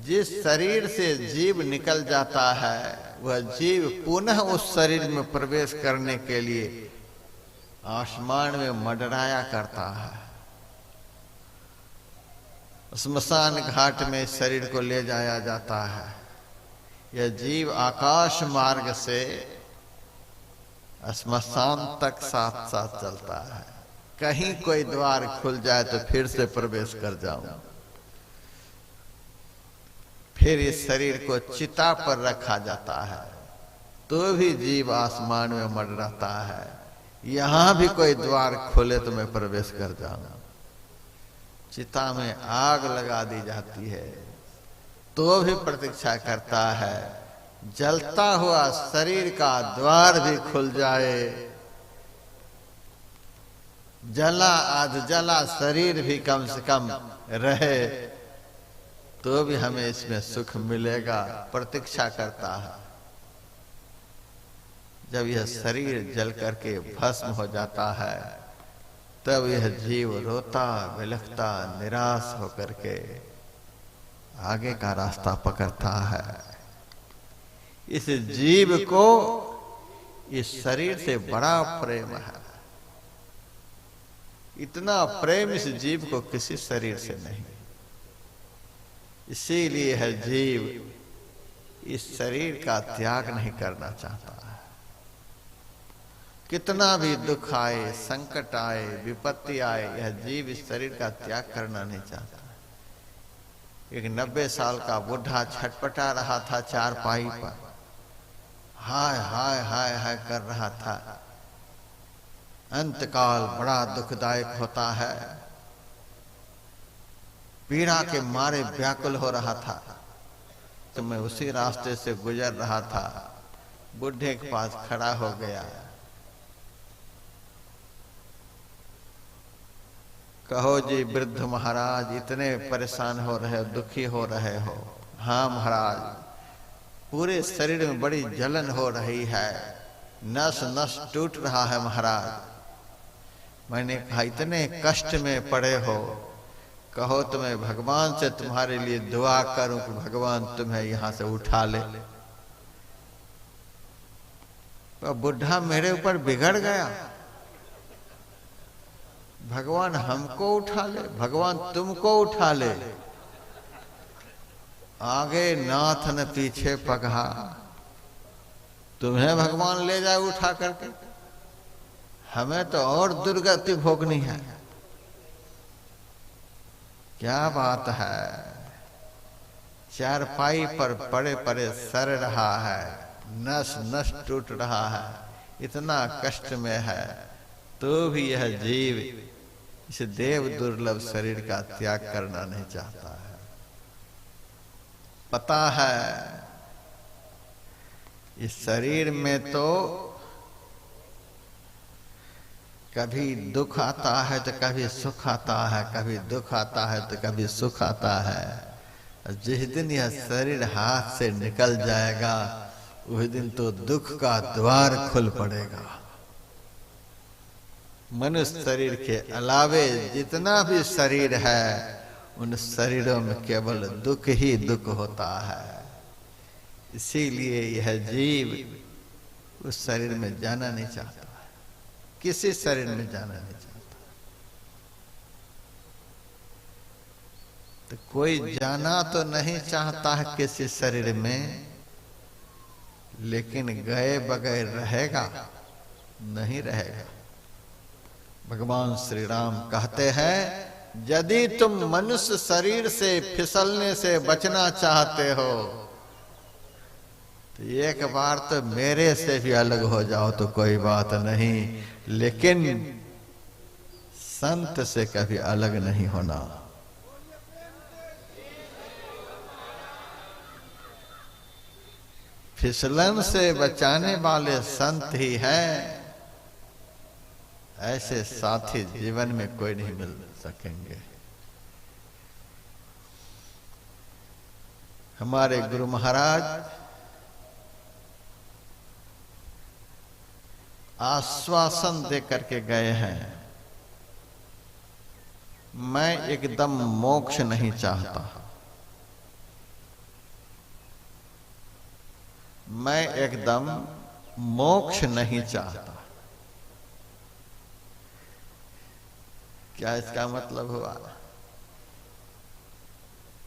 जिस शरीर से जीव निकल जाता है वह जीव पुनः उस शरीर में प्रवेश करने के लिए आसमान में मंडराया करता है। स्मशान घाट में शरीर को ले जाया जाता है। यह जीव आकाश मार्ग से स्मशान तक साथ साथ चलता है। कहीं कोई द्वार खुल जाए तो फिर से प्रवेश कर जाऊं। फिर इस शरीर को चिता पर रखा जाता है तो भी जीव आसमान में मंडराता है। यहां भी कोई द्वार खोले तो मैं प्रवेश कर जाऊं। चिता में आग लगा दी जाती है तो भी प्रतीक्षा करता है, जलता हुआ शरीर का द्वार भी खुल जाए, जला आध जला शरीर भी कम से कम रहे तो भी हमें इसमें सुख मिलेगा, प्रतीक्षा करता है। जब यह शरीर जल करके भस्म हो जाता है तब यह जीव रोता बिलखता निराश होकर के आगे का रास्ता पकड़ता है। इस जीव को इस शरीर से बड़ा प्रेम है। इतना प्रेम इस जीव को किसी शरीर से नहीं। इसीलिए है जीव इस शरीर का त्याग नहीं करना चाहता है। कितना भी दुख आए, संकट आए, विपत्ति आए, यह जीव इस शरीर का त्याग करना नहीं चाहता। एक 90 साल का बुढ़ा छटपटा रहा था चारपाई पर, हाय हाय हाय हाय कर रहा था। अंतकाल बड़ा दुखदायक होता है। पीड़ा के मारे व्याकुल हो रहा था तो मैं उसी रास्ते से गुजर रहा था, बुढ़े के पास खड़ा हो गया। कहो जी वृद्ध महाराज, इतने परेशान हो रहे हो, दुखी हो रहे हो? हाँ महाराज, पूरे शरीर में बड़ी जलन हो रही है, नस नस टूट रहा है महाराज। मैंने कहा इतने कष्ट में पड़े हो, कहो तो मैं भगवान से तुम्हारे लिए दुआ करूं कि भगवान तुम्हें यहां से उठा ले। तो बुढ़ा मेरे ऊपर बिगड़ गया। भगवान हमको उठा ले, भगवान तुमको उठा ले। आगे नाथ न पीछे पगहा, तुम्हें भगवान ले जाए उठा करके, हमें तो और दुर्गति भोगनी है। क्या बात है, चारपाई पर पड़े पड़े सड़ रहा है, नस नस टूट रहा है, इतना कष्ट में है, तो भी यह जीव इस देव दुर्लभ शरीर का त्याग करना नहीं चाहता है। पता है इस शरीर में तो कभी दुख आता है तो कभी सुख आता है, कभी दुख आता है तो कभी सुख आता है। जिस दिन यह शरीर हाथ से निकल जाएगा उस दिन तो दुख का द्वार खुल पड़ेगा। मनुष्य शरीर के अलावे जितना भी शरीर है उन शरीरों में केवल दुख ही दुख होता है। इसीलिए यह जीव उस शरीर में जाना नहीं चाहता, किसी शरीर में जाना नहीं चाहता। तो कोई जाना तो नहीं चाहता है किसी शरीर में, लेकिन गए बगैर रहेगा नहीं रहेगा। भगवान श्री राम कहते हैं यदि तुम मनुष्य शरीर से फिसलने से बचना चाहते हो तो एक बार तो मेरे से भी अलग हो जाओ तो कोई बात नहीं, लेकिन संत से कभी अलग नहीं होना। फिसलन से बचाने वाले संत ही हैं, ऐसे साथी जीवन में कोई नहीं मिल सकेंगे। हमारे गुरु महाराज आश्वासन दे करके गए हैं, मैं एकदम मोक्ष नहीं चाहता, मैं एकदम मोक्ष नहीं चाहता। क्या इसका मतलब हुआ?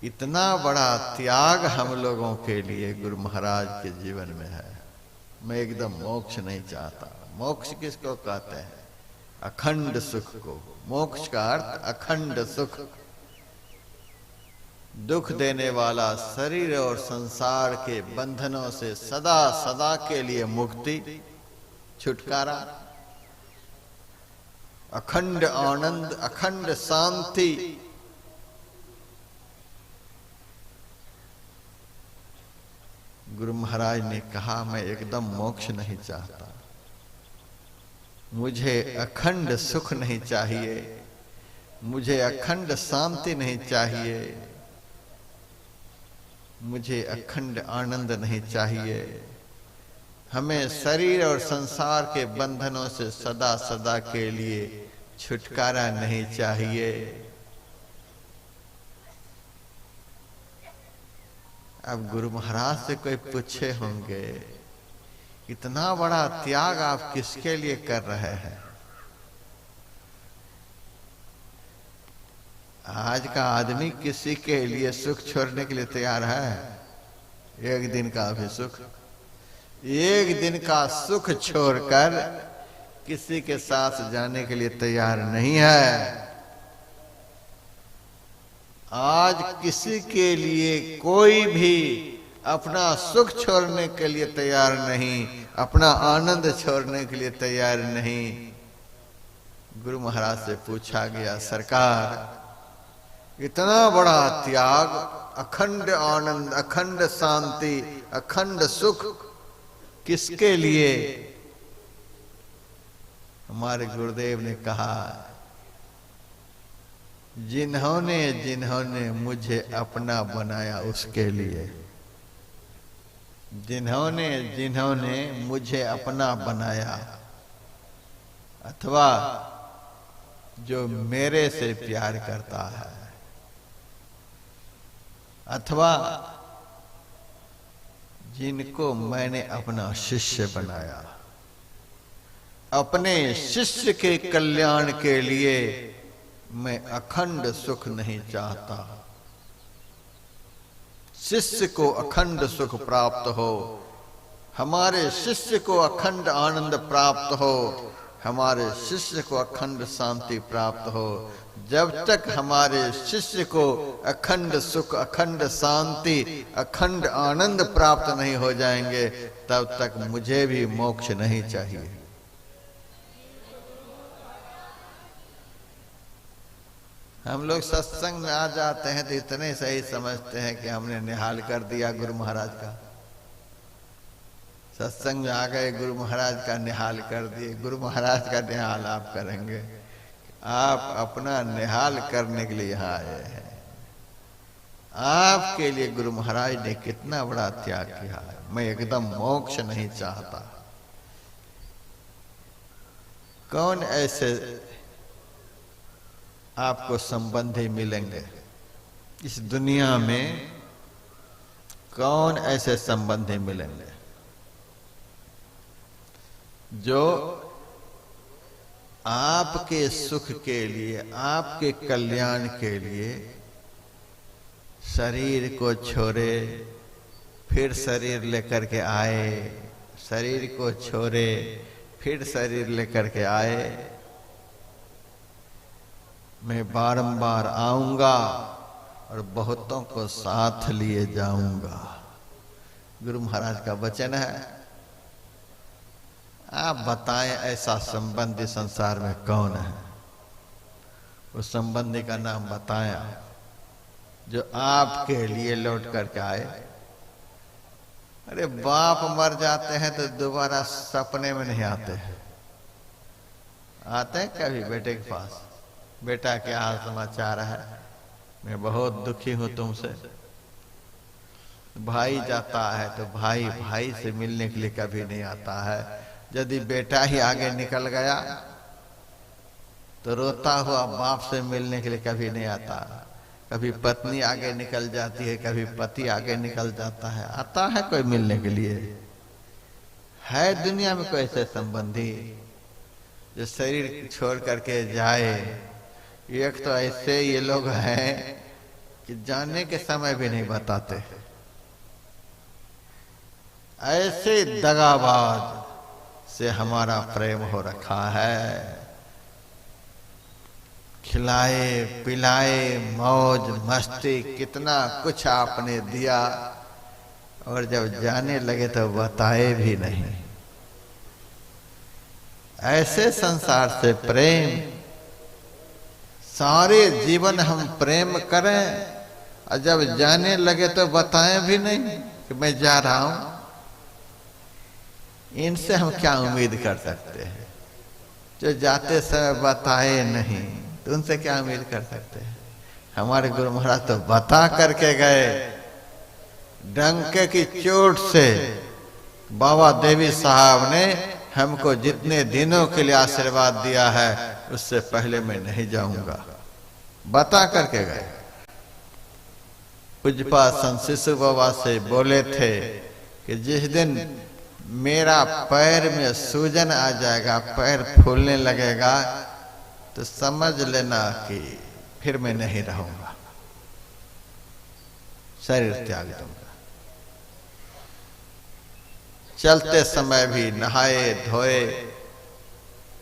इतना बड़ा त्याग हम लोगों के लिए गुरु महाराज के जीवन में है। मैं एकदम मोक्ष नहीं चाहता। मोक्ष किसको कहते हैं? अखंड सुख को। मोक्ष का अर्थ अखंड सुख। दुख देने वाला शरीर और संसार के बंधनों से सदा सदा के लिए मुक्ति, छुटकारा, अखंड आनंद, अखंड शांति। गुरु महाराज ने कहा मैं एकदम मोक्ष नहीं चाहता, मुझे अखंड सुख नहीं चाहिए, मुझे अखंड शांति नहीं चाहिए, मुझे अखंड आनंद नहीं चाहिए। हमें शरीर और संसार के बंधनों से सदा सदा के लिए छुटकारा नहीं चाहिए। अब गुरु महाराज से कोई पूछे होंगे इतना बड़ा त्याग आप किसके लिए कर रहे हैं? आज का आदमी किसी के लिए सुख छोड़ने के लिए तैयार है? एक दिन का भी सुख, एक दिन का सुख छोड़कर किसी के साथ जाने के लिए तैयार नहीं है। आज किसी के लिए कोई भी अपना सुख छोड़ने के लिए तैयार नहीं, अपना आनंद छोड़ने के लिए तैयार नहीं। गुरु महाराज से पूछा गया, सरकार इतना बड़ा त्याग, अखंड आनंद, अखंड शांति, अखंड सुख किसके लिए? हमारे गुरुदेव ने कहा जिन्होंने जिन्होंने मुझे अपना बनाया उसके लिए। जिन्होंने जिन्होंने मुझे अपना बनाया, अथवा जो मेरे से प्यार करता है, अथवा जिनको मैंने अपना शिष्य बनाया। अपने शिष्य के कल्याण के लिए मैं अखंड सुख नहीं चाहता। शिष्य को अखंड सुख प्राप्त हो, हमारे शिष्य को अखंड आनंद प्राप्त हो, हमारे शिष्य को अखंड शांति प्राप्त हो। जब तक हमारे शिष्य को अखंड सुख, अखंड शांति, अखंड आनंद प्राप्त नहीं हो जाएंगे, तब तक मुझे भी मोक्ष नहीं चाहिए। हम लोग सत्संग में आ जाते हैं तो इतने सही समझते हैं कि हमने निहाल कर दिया गुरु महाराज का। सत्संग में आ गए, गुरु महाराज का निहाल कर दिए। गुरु महाराज का निहाल आप करेंगे? आप अपना निहाल करने के लिए यहाँ आए हैं। आपके लिए गुरु महाराज ने कितना बड़ा त्याग किया है। मैं एकदम मोक्ष नहीं चाहता। कौन ऐसे आपको संबंधी मिलेंगे इस दुनिया में? कौन ऐसे संबंधी मिलेंगे जो आपके सुख के लिए, आपके कल्याण के लिए शरीर को छोड़े, फिर शरीर लेकर के आए, शरीर को छोड़े, फिर शरीर लेकर के आए। मैं बारंबार आऊंगा और बहुतों को साथ लिए जाऊंगा। गुरु महाराज का वचन है। आप बताएं ऐसा संबंधी संसार में कौन है? उस संबंधी का नाम बताएं आप, जो आपके लिए लौट करके आए। अरे बाप मर जाते हैं तो दोबारा सपने में नहीं आते हैं। आते हैं कभी बेटे के पास, बेटा क्या हाल समाचार है, मैं बहुत दुखी हूं तुमसे। भाई जाता है तो भाई भाई से मिलने के लिए कभी नहीं आता है। यदि बेटा ही आगे निकल गया तो रोता हुआ बाप से मिलने के लिए कभी नहीं आता। कभी पत्नी आगे निकल जाती है, कभी पति आगे निकल जाता है। आता है कोई मिलने के लिए? है दुनिया में कोई ऐसे संबंधी जो शरीर छोड़ करके जाए? एक तो ऐसे ये लोग हैं कि जाने के समय भी नहीं बताते। ऐसे दगाबाज से हमारा प्रेम हो रखा है। खिलाए पिलाए, मौज मस्ती, कितना कुछ आपने दिया, और जब जाने लगे तो बताए भी नहीं। ऐसे संसार से प्रेम, सारे जीवन हम प्रेम करें और जब जाने लगे तो बताएं भी नहीं कि मैं जा रहा हूं। इनसे हम क्या उम्मीद कर सकते हैं? जो जाते समय बताए नहीं तो उनसे क्या उम्मीद कर सकते हैं? हमारे गुरु महाराज तो बता करके गए। डंके की चोट से बाबा देवी साहब ने हमको जितने दिनों के लिए आशीर्वाद दिया है उससे पहले मैं नहीं जाऊंगा, बता करके गए। पूज्यपाद संत शिशु बाबा से बोले थे कि जिस दिन मेरा पैर में सूजन आ जाएगा, पैर फूलने लगेगा, तो समझ लेना कि फिर मैं नहीं रहूंगा, शरीर त्याग दूंगा। चलते समय भी नहाए धोए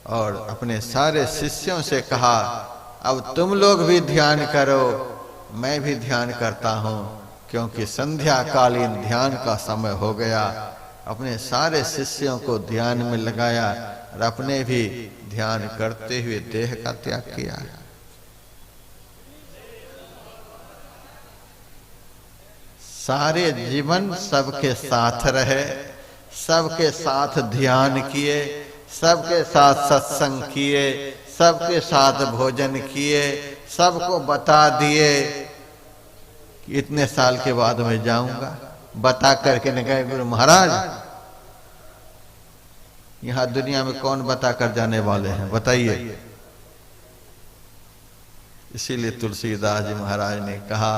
और अपने सारे शिष्यों से कहा, अब तुम लोग भी ध्यान करो, मैं भी ध्यान करता हूं, क्योंकि संध्या कालीन ध्यान का समय हो गया। अपने सारे शिष्यों को ध्यान में लगाया और अपने भी ध्यान करते हुए देह का त्याग किया। सारे जीवन सबके साथ रहे, सबके साथ ध्यान किए, सबके साथ सत्संग किए, सबके साथ भोजन किए, सबको बता दिए कि इतने साल के बाद मैं जाऊंगा। बता करके न गए गुरु महाराज। यहां दुनिया में कौन बता कर जाने वाले हैं बताइए? इसीलिए तुलसीदास जी महाराज ने कहा,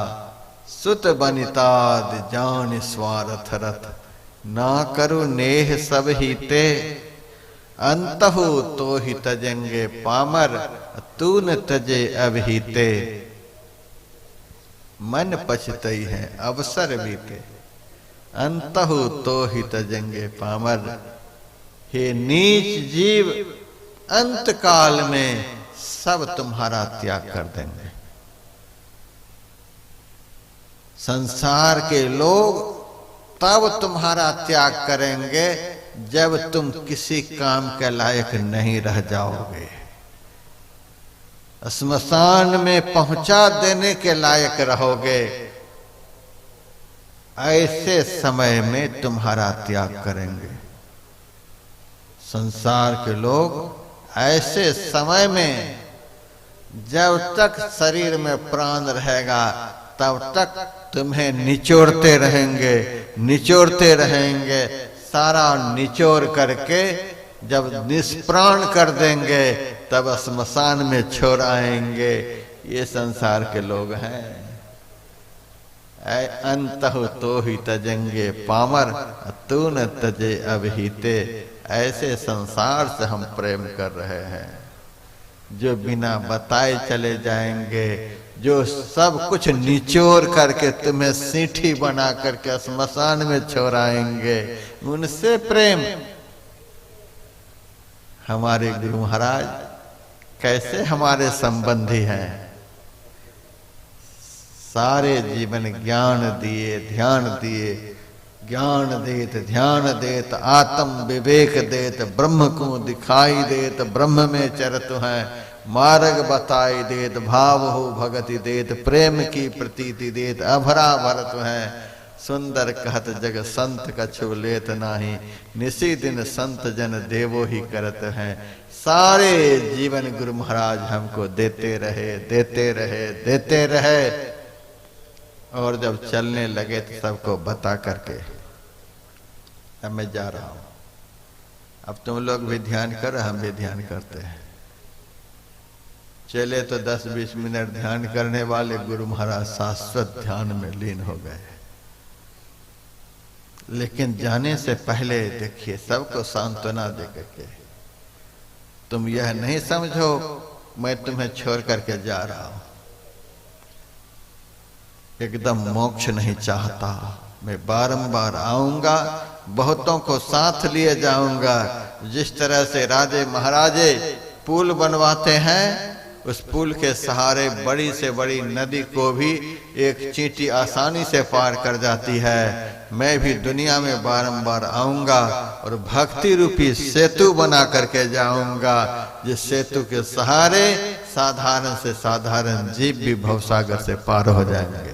सुत बनिताद जान स्वार्थ रथ, ना करो नेह सब हिते, अंतहु तो ही तजेंगे पामर, तू न तजे अभिहिते। मन पछतई है अवसर बीते, अंतहु तो ही तजेंगे पामर। हे नीच जीव, अंत काल में सब तुम्हारा त्याग कर देंगे। संसार के लोग तब तुम्हारा त्याग करेंगे जब तुम किसी काम के लायक नहीं रह जाओगे। स्मशान में पहुंचा देने के लायक रहोगे, ऐसे समय में तुम्हारा त्याग करेंगे। संसार के लोग ऐसे समय में, जब तक शरीर में प्राण रहेगा तब तक तुम्हें निचोड़ते रहेंगे, निचोड़ते रहेंगे। सारा निचोड़ करके जब निष्प्राण कर देंगे तब स्मशान में छोड़ आएंगे। ये संसार के लोग हैं। अंतहु तो ही तजेंगे पामर, तू न तजे अभिहिते। ऐसे संसार से हम प्रेम कर रहे हैं, जो बिना बताए चले जाएंगे, जो सब कुछ निचोड़ करके तुम्हें सीठी बना करके स्मशान में छोड़ाएंगे। उनसे प्रेम। हमारे गुरु महाराज कैसे हमारे संबंधी हैं। सारे जीवन ज्ञान दिए, ध्यान दिए, ज्ञान देत, ध्यान देत, आत्म विवेक देत, ब्रह्म को दिखाई देत, ब्रह्म में चरत हैं, मार्ग बताई देत, भाव हो भगति देत, प्रेम की प्रतीति देत, अभरा भरत हैं। सुंदर कहत जग संत कछु लेत नाही, निसी दिन संत जन देवो ही करत हैं। सारे जीवन गुरु महाराज हमको देते रहे, देते रहे, देते रहे। और जब चलने लगे तो सबको बता करके, अब मैं जा रहा हूं, अब तुम लोग भी ध्यान करो, हम भी ध्यान करते हैं। चले तो 10-20 मिनट ध्यान करने वाले गुरु महाराज शाश्वत ध्यान में लीन हो गए। लेकिन जाने से पहले देखिए, सबको सांत्वना दे करके, तुम यह नहीं समझो मैं तुम्हें छोड़ करके जा रहा हूं। एकदम मोक्ष नहीं चाहता, मैं बारंबार आऊंगा, बहुतों को साथ लिए जाऊंगा। जिस तरह से राजे महाराजे पुल बनवाते हैं, उस पुल के सहारे बड़ी से बड़ी नदी को भी एक चींटी आसानी से पार कर जाती है। मैं भी दुनिया में बारंबार आऊंगा और भक्ति रूपी सेतु बना करके जाऊंगा, जिस सेतु के सहारे साधारण से साधारण जीव भी भवसागर से पार हो जाएंगे।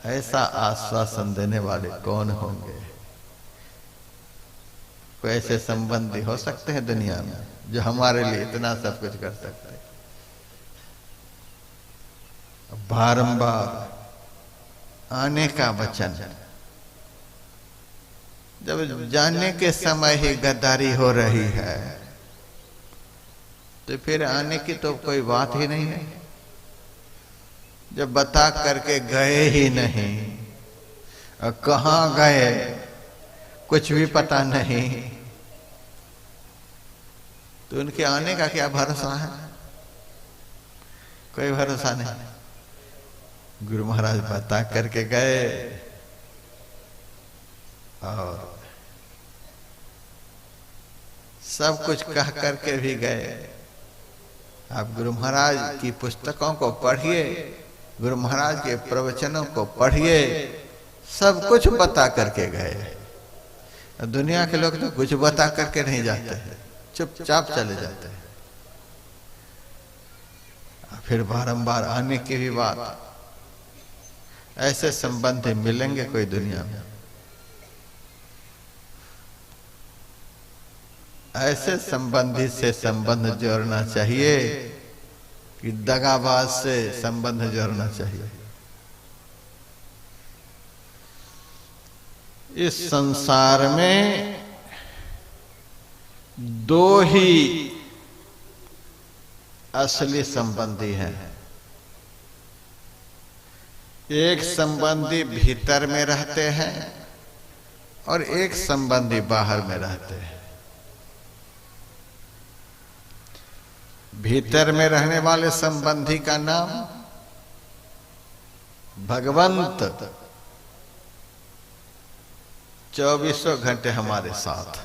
ऐसा आश्वासन देने वाले कौन होंगे? कोई ऐसे संबंधी हो सकते हैं दुनिया में जो हमारे लिए इतना सब कुछ कर सकते हैं? बारंबार आने का वचन, जब जाने के समय ही गद्दारी हो रही है तो फिर आने की तो कोई बात ही नहीं है। जब बता करके गए ही नहीं, और कहाँ गए कुछ भी पता नहीं, तो उनके आने का क्या भरोसा है? कोई भरोसा नहीं। गुरु महाराज बता करके गए और सब कुछ कह करके भी गए। आप गुरु महाराज की पुस्तकों को पढ़िए, गुरु महाराज के प्रवचनों को पढ़िए, सब कुछ बता करके गए। दुनिया के लोग तो कुछ बता करके नहीं जाते हैं, चुपचाप चले जाते हैं। फिर बारंबार आने की भी बात। ऐसे संबंधी मिलेंगे कोई दुनिया में? ऐसे संबंधी से संबंध जोड़ना चाहिए कि दगाबाज से संबंध जोड़ना चाहिए। इस संसार में दो ही असली संबंधी हैं। एक संबंधी भीतर में रहते हैं और एक संबंधी बाहर में रहते हैं। भीतर में रहने वाले संबंधी का नाम भगवंत, 24 घंटे हमारे साथ।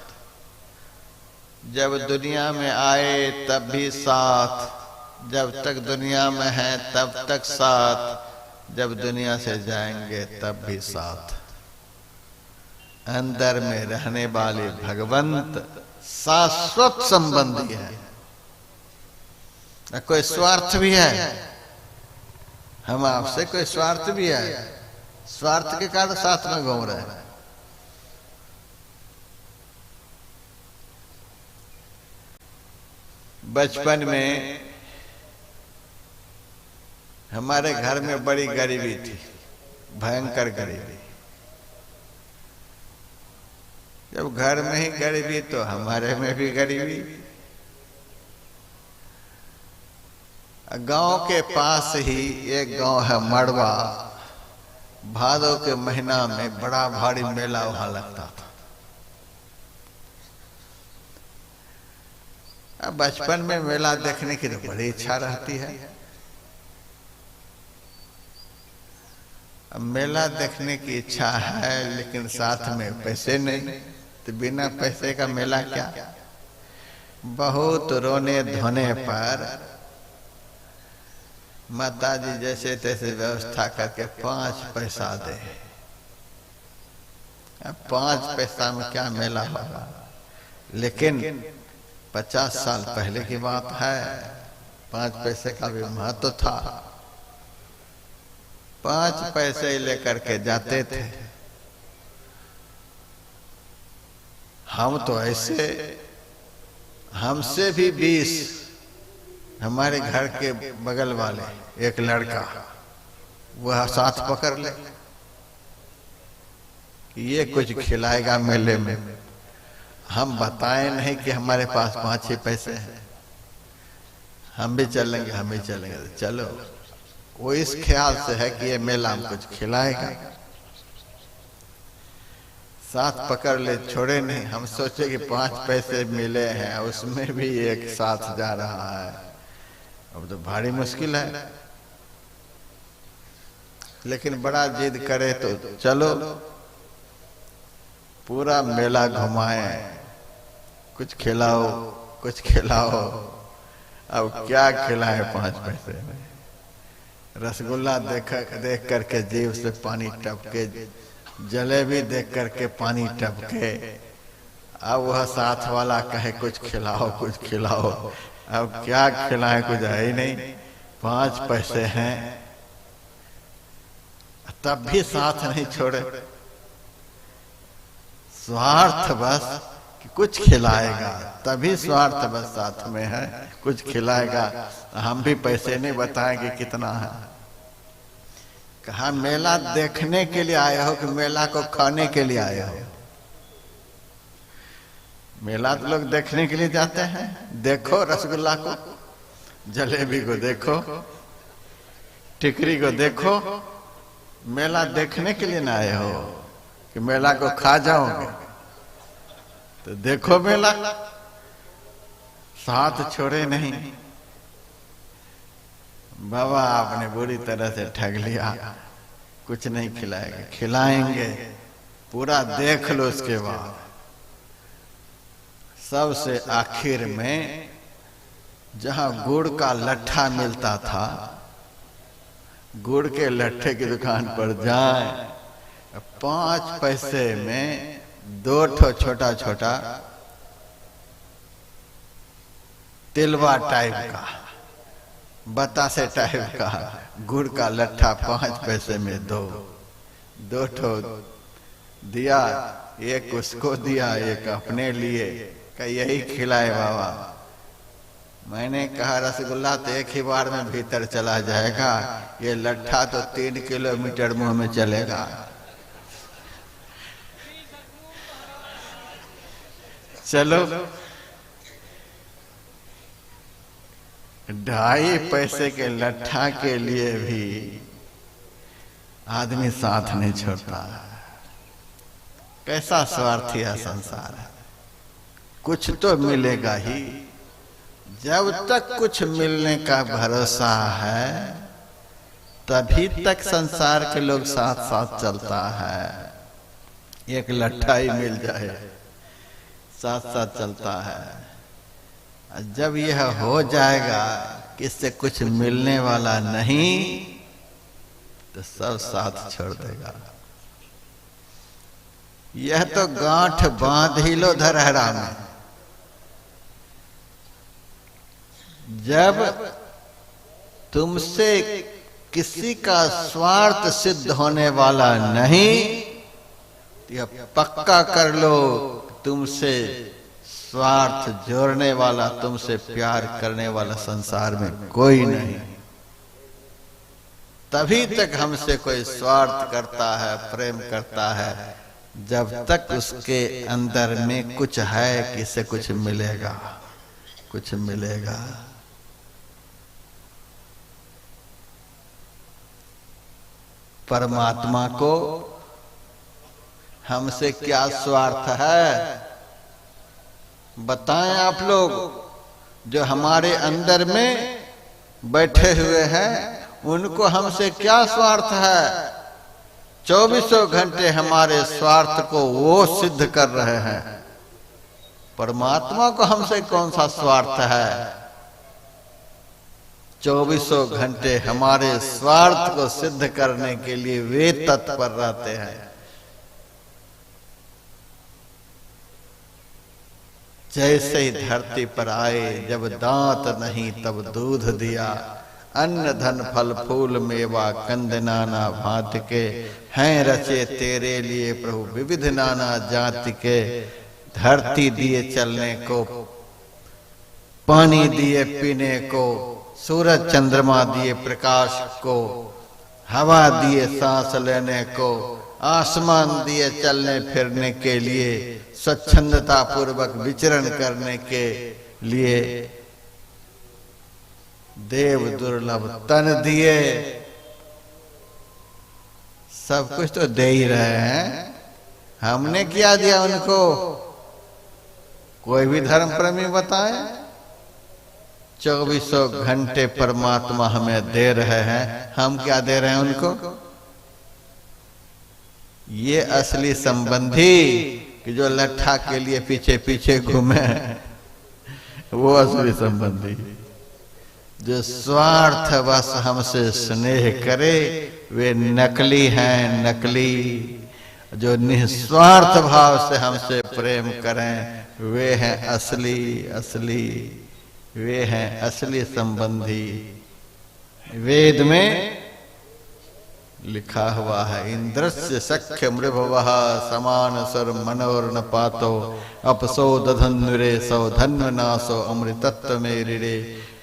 जब दुनिया में आए तब भी साथ, जब तक दुनिया में हैं तब तक साथ, जब दुनिया से जाएंगे तब भी साथ। अंदर में रहने वाले भगवंत शाश्वत संबंधी है। न कोई स्वार्थ भी है, हम आपसे कोई स्वार्थ भी है, स्वार्थ के कारण साथ में घूम रहे हैं। बचपन में हमारे घर में बड़ी गरीबी थी, भयंकर गरीबी। जब घर में ही गरीबी तो हमारे में भी गरीबी। गांव के पास ही एक गांव है मड़वा, भादों के महीना में बड़ा भारी मेला वहां लगता था। अब बचपन में मेला देखने की तो बड़ी इच्छा रहती है। अब मेला देखने की इच्छा है लेकिन साथ में पैसे नहीं, तो बिना पैसे का मेला क्या। बहुत रोने धोने पर माताजी जैसे तैसे व्यवस्था करके 5 पैसा दे। अब 5 पैसा में क्या मेला होगा। लेकिन 50 साल पहले की बात है, 5 पैसे का भी महत्व था। 5 पैसे लेकर के जाते थे। हम तो ऐसे, हमसे भी 20, हमारे घर के बगल वाले एक लड़का, वह साथ पकड़ ले कि ये कुछ खिलाएगा मेले में। हम बताएं नहीं कि हमारे पास 5-6 पैसे हैं, हम भी चलेंगे, हम भी चलेंगे। चलो, वो इस ख्याल से है कि ये मेला में कुछ खिलाएगा, साथ पकड़ ले, छोड़े नहीं। हम सोचे कि 5 पैसे मिले हैं, उसमें भी एक साथ जा रहा है, अब तो भारी मुश्किल है। लेकिन बड़ा जिद करे तो चलो, पूरा मेला घुमाए, कुछ खिलाओ, कुछ खिलाओ। अब क्या खिलाए 5 पैसे में। रसगुल्ला देख करके जीभ से पानी टपके, जलेबी देख करके पानी टपके। अब वह साथ वाला कहे कुछ खिलाओ, कुछ खिलाओ। अब क्या खिलाए, कुछ है ही नहीं। 5 पैसे हैं, तब भी साथ नहीं छोड़े। स्वार्थ बस कि कुछ खिलाएगा, तभी स्वार्थ बस साथ में है, कुछ खिलाएगा। हम भी पैसे नहीं बताएंगे कितना है। कहा मेला देखने के लिए आए हो कि मेला को खाने के लिए आए हो। मेला तो लोग देखने के लिए जाते हैं। देखो रसगुल्ला को, जलेबी को देखो, टिकरी को देखो। मेला देखने के लिए ना आए हो कि मेला को खा जाओगे। तो देखो मेला, साथ छोड़े नहीं। बाबा आपने बुरी तरह से ठग लिया, कुछ नहीं खिलाएंगे। खिलाएंगे, पूरा देख लो। उसके बाद सबसे आखिर में जहां गुड़ का लट्ठा मिलता था, गुड़ के लट्ठे की दुकान पर जाए, 5 पैसे में 2 ठो छोटा छोटा तिलवा टाइप का, बतासे टाइप का गुड़ का लट्ठा 5 पैसे में 2 ठो दिया। एक उसको दिया, एक अपने लिए, का यही खिलाए बाबा। मैंने कहा रसगुल्ला तो एक ही बार में भीतर चला जाएगा, ये लट्ठा तो 3 किलोमीटर मुंह में चलेगा। चलो, 2.5 पैसे के लट्ठा के लिए भी आदमी साथ नहीं छोड़ता। कैसा स्वार्थी है संसार है। कुछ तो मिलेगा ही। जब तक कुछ मिलने का भरोसा है, तभी तक संसार के लोग साथ साथ चलता है। एक लट्ठा ही मिल जाए, साथ साथ चलता है। जब यह हो जाएगा कि इससे कुछ मिलने वाला नहीं, तो सब साथ छोड़ देगा। यह तो गांठ बांध ही लो धरहरा में। जब तुमसे किसी का स्वार्थ सिद्ध होने वाला नहीं। यह पक्का कर लो, तुमसे स्वार्थ जोड़ने वाला, तुमसे प्यार करने वाला संसार में कोई नहीं। तभी तक हमसे कोई स्वार्थ करता है, प्रेम करता है, जब तक उसके अंदर में कुछ है कि इसे कुछ मिलेगा, कुछ मिलेगा। परमात्मा को हमसे क्या स्वार्थ है, बताएं आप लोग। जो हमारे अंदर में बैठे हुए हैं उनको हमसे क्या स्वार्थ है? 24 घंटे हमारे स्वार्थ को वो सिद्ध कर रहे हैं। परमात्मा को हमसे कौन सा स्वार्थ है? 24 घंटे हमारे स्वार्थ को सिद्ध करने के लिए वे तत्पर रहते हैं। जैसे ही धरती पर आए, जब दांत नहीं तब दूध दिया, अन्न धन फल फूल मेवा कंद नाना भांति के, हैं रचे तेरे लिए प्रभु विविध नाना जाति के। धरती दिए चलने को, पानी दिए पीने को, सूरज चंद्रमा दिए प्रकाश को, हवा दिए सांस लेने को, आसमान दिए चलने फिरने के लिए, स्वच्छंदता पूर्वक विचरण करने के लिए, देव दुर्लभ तन दिए। सब कुछ तो दे ही रहे हैं, हमने क्या दिया उनको? कोई भी धर्म प्रेमी बताए। 24 घंटे परमात्मा हमें दे रहे हैं, हम क्या दे रहे हैं उनको? ये असली संबंधी कि जो लट्ठा के लिए पीछे पीछे घूमे, वो असली संबंधी। जो स्वार्थवश हमसे स्नेह करे वे नकली हैं, नकली। जो निस्वार्थ भाव से हमसे प्रेम करें वे हैं असली, असली। वे हैं असली संबंधी। वेद में लिखा हुआ है, इंद्रस्य सख्य मृभवः समान सर मनोर न पातो, अपसो दधन्नुरे सौ धन्वनासो अमृतत्व मेरिरे,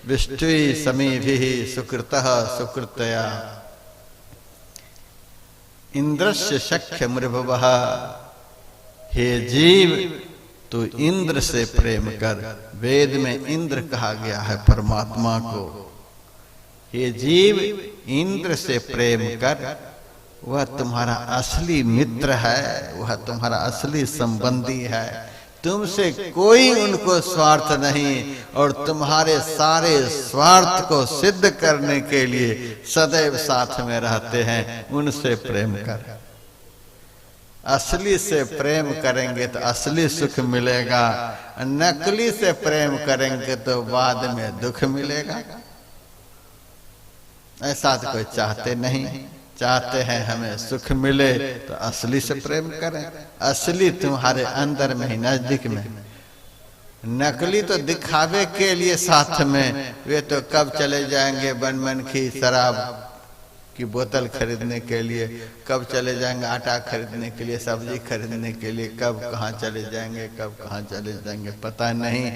विष्टुई समीभिः सुकृतः सुकृतया। इंद्रस्य सख्य मृभवः, हे जीव तू इंद्र से प्रेम कर। वेद में इंद्र कहा गया है परमात्मा को। हे जीव इंद्र से प्रेम कर, वह तुम्हारा असली मित्र है, वह तुम्हारा असली संबंधी है। तुमसे कोई उनको स्वार्थ नहीं, और तुम्हारे सारे स्वार्थ को सिद्ध करने के लिए सदैव साथ में रहते हैं। उनसे प्रेम कर। असली से प्रेम करेंगे तो असली सुख मिलेगा, नकली से प्रेम करेंगे तो बाद में दुख मिलेगा। ऐसा तो कोई चाहते नहीं। चाहते हैं हमें सुख मिले तो असली से प्रेम करें। असली तुम्हारे अंदर में ही, नजदीक में। नकली तो दिखावे के लिए साथ में, वे तो कब चले जाएंगे बनमनखी शराब की बोतल खरीदने के लिए, कब चले जाएंगे आटा खरीदने के लिए, सब्जी खरीदने के लिए, कब कहाँ चले जाएंगे, कब कहाँ चले जाएंगे पता नहीं।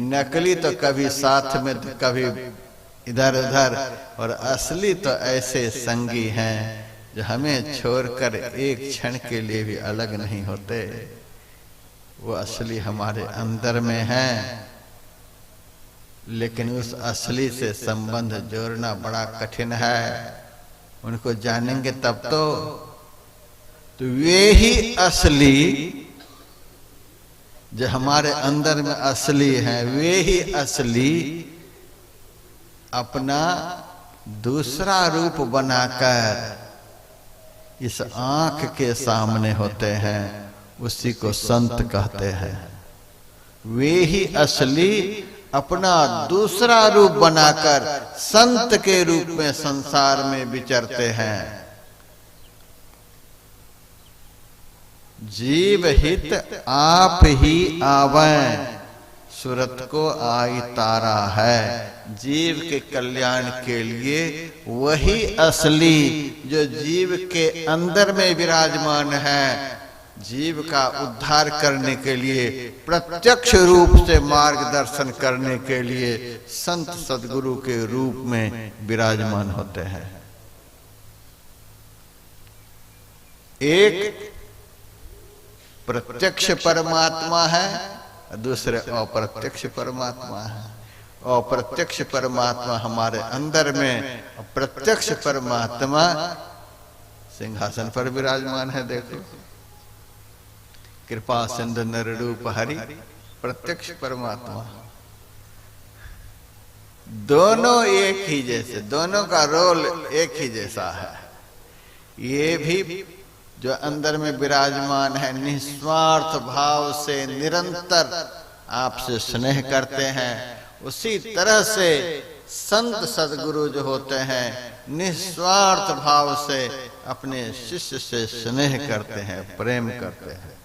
नकली तो कभी साथ में तो कभी इधर उधर, और असली तो ऐसे संगी हैं जो हमें छोड़कर एक क्षण के लिए भी अलग नहीं होते। वो असली हमारे अंदर में हैं, लेकिन उस असली से संबंध जोड़ना बड़ा कठिन है। उनको जानेंगे तब तो वे ही असली, जो हमारे अंदर में असली हैं, वे ही असली अपना दूसरा रूप बनाकर इस आंख के सामने होते हैं। उसी को संत कहते हैं। वे ही असली अपना दूसरा रूप बनाकर संत के रूप में संसार में विचरते हैं। जीव हित आप ही आवें, सूरत को आई तारा है। जीव के कल्याण के लिए वही असली जो जीव के अंदर में विराजमान है, जीव का उद्धार करने के लिए, प्रत्यक्ष रूप से मार्गदर्शन करने के लिए संत सद्गुरु के रूप में विराजमान होते हैं। एक प्रत्यक्ष परमात्मा है, दूसरे अप्रत्यक्ष परमात्मा है। अप्रत्यक्ष परमात्मा हमारे अंदर में, प्रत्यक्ष परमात्मा सिंहासन पर विराजमान है। देखो, कृपा सिंधु नर रूप हरि, प्रत्यक्ष परमात्मा। दोनों एक ही जैसे, दोनों का रोल एक ही जैसा है। ये भी जो अंदर में विराजमान है, निस्वार्थ भाव से निरंतर आपसे स्नेह करते हैं। उसी तरह से संत सद्गुरु जो होते हैं, निस्वार्थ भाव से अपने शिष्य से स्नेह करते हैं, प्रेम करते हैं।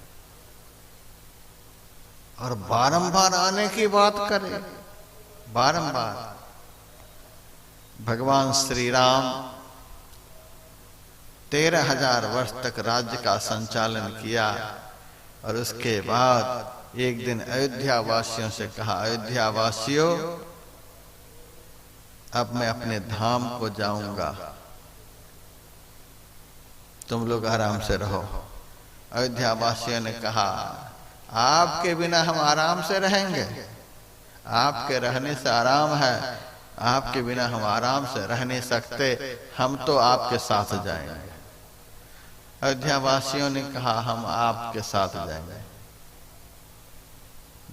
और बारंबार आने की बात करें, बारंबार। भगवान श्री राम 13,000 वर्ष तक राज्य का संचालन किया और उसके बाद एक दिन अयोध्या वासियों से कहा, अयोध्या वासियों, अब मैं अपने धाम को जाऊंगा, तुम लोग आराम से रहो। अयोध्या वासियों ने कहा, आपके बिना हम आराम से रहेंगे? आपके रहने से आराम है, आपके बिना हम आराम से रह नहीं सकते, हम तो आपके साथ जाएंगे। अयोध्या वासियों ने कहा, हम आपके साथ जाएंगे।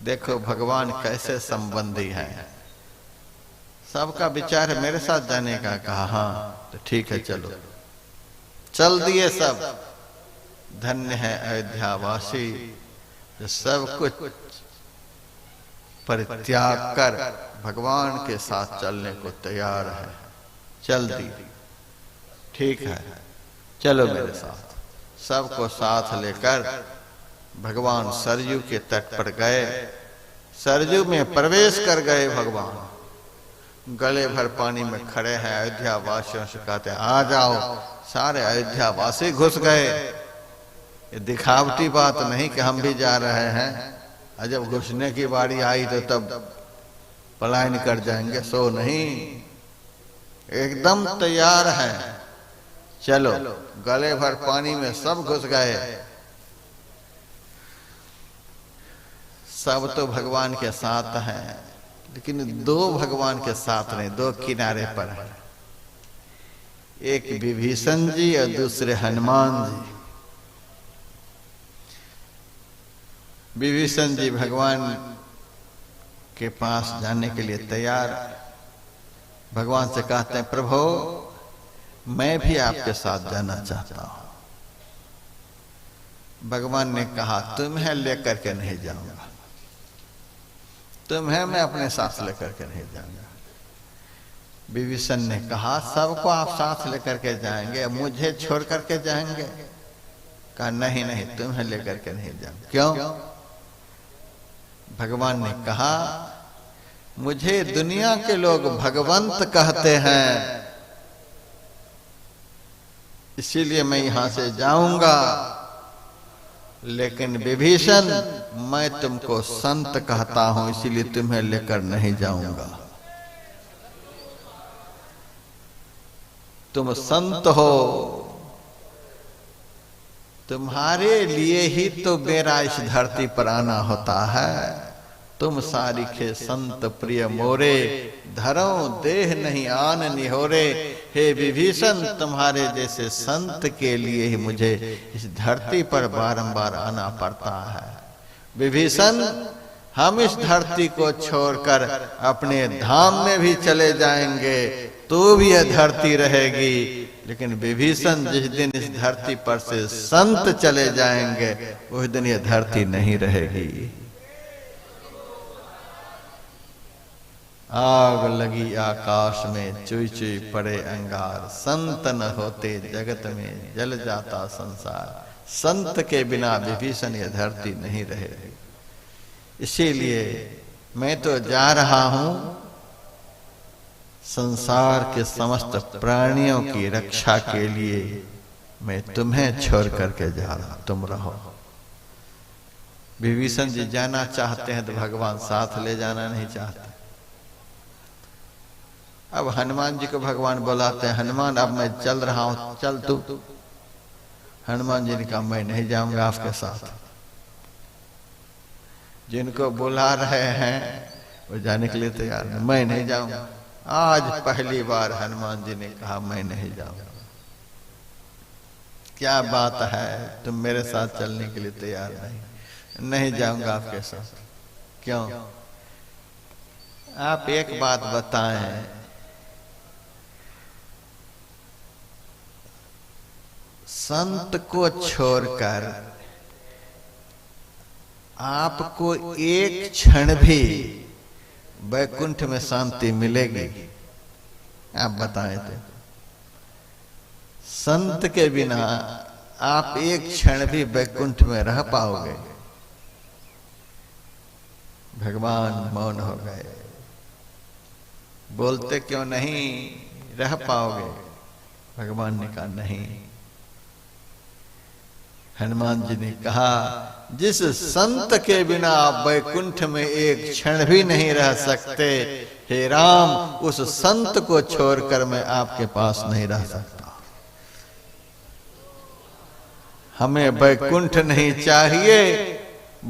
देखो भगवान कैसे संबंधी हैं। सबका विचार है मेरे साथ जाने का। कहा हाँ तो ठीक है, चलो। चल दिए सब। धन्य है अयोध्या वासी जो सब कुछ परित्याग कर भगवान के साथ चलने को तैयार है। चल दी, ठीक है, चलो मेरे साथ। सबको साथ लेकर भगवान सरयू के तट पर गए। सरयू में प्रवेश कर गए भगवान। गले भर पानी में खड़े हैं। अयोध्या वासियों से कहते हैं, आ जाओ। सारे अयोध्या वासी घुस गए। ये दिखावटी बात नहीं कि हम भी जा रहे हैं, और जब घुसने की बारी आई तो तब पलायन कर जाएंगे, सो नहीं, एकदम तैयार हैं। चलो, गले भर पानी में सब घुस गए। सब तो भगवान के साथ हैं, लेकिन दो भगवान के साथ नहीं, दो किनारे पर है। एक विभीषण जी और दूसरे हनुमान जी। विभीषण जी भगवान के पास जाने के लिए तैयार। भगवान से कहते हैं, प्रभु मैं भी आपके साथ जाना चाहता हूं। भगवान ने कहा, तुम्हें लेकर के नहीं जाऊंगा, तुम्हें मैं अपने साथ लेकर के नहीं जाऊंगा। विभीषण ने कहा, सबको आप साथ लेकर के जाएंगे, मुझे छोड़ करके जाएंगे? कहा नहीं नहीं, तुम्हें लेकर के नहीं जाऊंगा। क्यों? भगवान ने कहा, मुझे दुनिया के लोग भगवंत कहते हैं, इसीलिए मैं यहां से जाऊंगा। लेकिन विभीषण, मैं तुमको संत कहता हूं, इसीलिए तुम्हें लेकर नहीं जाऊंगा। तुम संत हो, तुम्हारे लिए ही तो मेरा इस धरती पर आना होता है। तुम सारिखे संत प्रिय मोरे, धरो देह नहीं आन निहोरे। हे विभीषण, तुम्हारे जैसे संत के लिए ही मुझे इस धरती पर बारंबार आना पड़ता है। विभीषण, हम इस धरती को छोड़कर अपने धाम में भी चले जाएंगे तो भी यह धरती रहेगी, लेकिन विभीषण जिस दिन इस धरती पर से संत चले जाएंगे उस दिन यह धरती नहीं रहेगी। आग लगी आकाश में, चुई चुई पड़े अंगार। संत न होते जगत में, जल जाता संसार। संत के बिना विभीषण यह धरती नहीं रहेगी। इसीलिए मैं तो जा रहा हूं संसार के समस्त प्राणियों की रक्षा के लिए। मैं तुम्हें छोड़ करके जा रहा, तुम रहो। विभीषण जी जाना चाहते हैं तो भगवान साथ ले जाना नहीं चाहते। अब हनुमान जी को भगवान बुलाते हैं, हनुमान अब मैं चल रहा हूं, चल तू। हनुमान जी ने कहा मैं नहीं जाऊंगा आपके साथ। जिनको बुला रहे हैं वो जाने के लिए तैयार नहीं, मैं नहीं जाऊंगा। आज पहली बार हनुमान जी ने कहा मैं नहीं जाऊंगा। क्या बात है, तुम मेरे साथ चलने के लिए तैयार नहीं? नहीं जाऊंगा आपके साथ। क्यों? आप एक बात बताएं, संत को छोड़कर आपको एक क्षण भी वैकुंठ में शांति मिलेगी? आप बताएं तो। संत के बिना आप एक क्षण भी वैकुंठ में रह पाओगे? भगवान मौन हो गए, बोलते क्यों नहीं रह पाओगे? भगवान ने कहा नहीं। हनुमान जी ने कहा जिस संत के बिना आप वैकुंठ में एक क्षण भी नहीं रह सकते, हे राम, उस संत को छोड़कर मैं आपके पास नहीं रह सकता। हमें वैकुंठ नहीं चाहिए।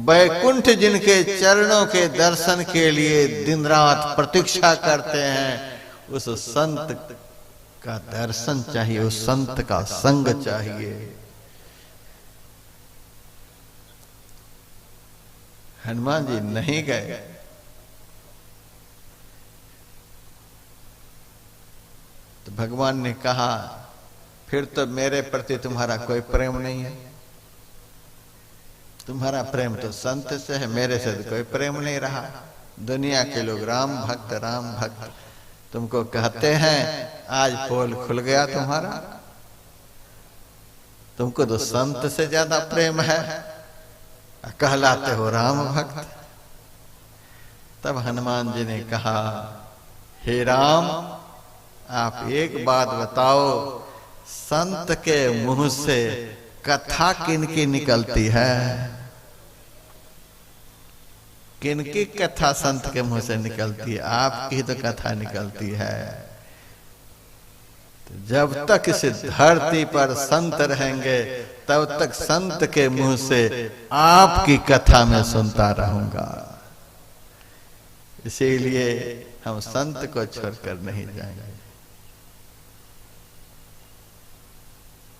वैकुंठ जिनके चरणों के दर्शन के लिए दिन रात प्रतीक्षा करते हैं, उस संत का दर्शन चाहिए, उस संत का संग चाहिए। हनुमान जी नहीं गए। तो भगवान ने कहा फिर तो मेरे प्रति तुम्हारा कोई प्रेम नहीं है। तुम्हारा प्रेम तो संत से है, मेरे से तो कोई प्रेम नहीं रहा। दुनिया के लोग राम भक्त राम भक्त तुमको कहते हैं, आज पोल खुल गया तुम्हारा। तुमको तो संत से ज्यादा प्रेम है, कहलाते हो राम भक्त। तब हनुमान जी ने कहा हे राम, आप एक बात बताओ, संत के मुंह से कथा किनकी निकलती है? किनकी कथा संत के मुंह से निकलती है? आपकी तो कथा निकलती है। तो जब तक इस धरती पर संत रहेंगे तब तक संत के मुंह से आपकी कथा में सुनता रहूंगा। इसीलिए हम संत को छोड़कर नहीं जाएंगे।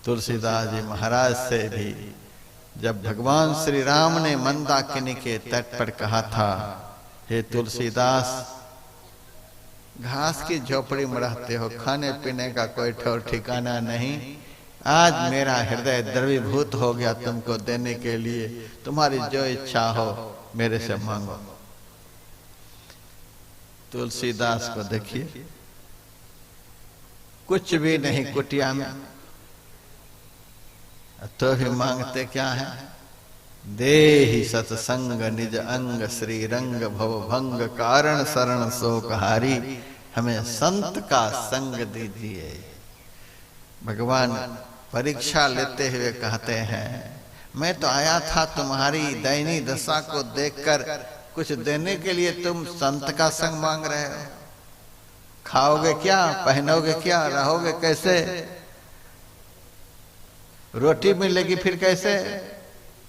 तुलसीदास जी महाराज से भी जब भगवान श्री राम ने मंदाकिनी के तट पर कहा था, हे तुलसीदास, घास की झोपड़ी में रहते हो, खाने पीने का कोई ठौर ठिकाना नहीं, आज मेरा हृदय द्रवीभूत हो गया तुमको देने के लिए, तुम्हारी जो इच्छा हो मेरे से मांगो। तुलसीदास को देखिए, कुछ भी नहीं कुटिया में, तो भी मांगते क्या है? देहि सत्संग निज अंग श्री रंग भव भंग कारण शरण शोकहारी। हमें संत का संग दीजिए। भगवान परीक्षा लेते हुए कहते हैं, मैं तो आया था तुम्हारी दयनीय दशा को देखकर कुछ देने के लिए, तुम संत का संग मांग रहे हो। खाओगे क्या, पहनोगे क्या, रहोगे कैसे? रोटी मिलेगी फिर कैसे?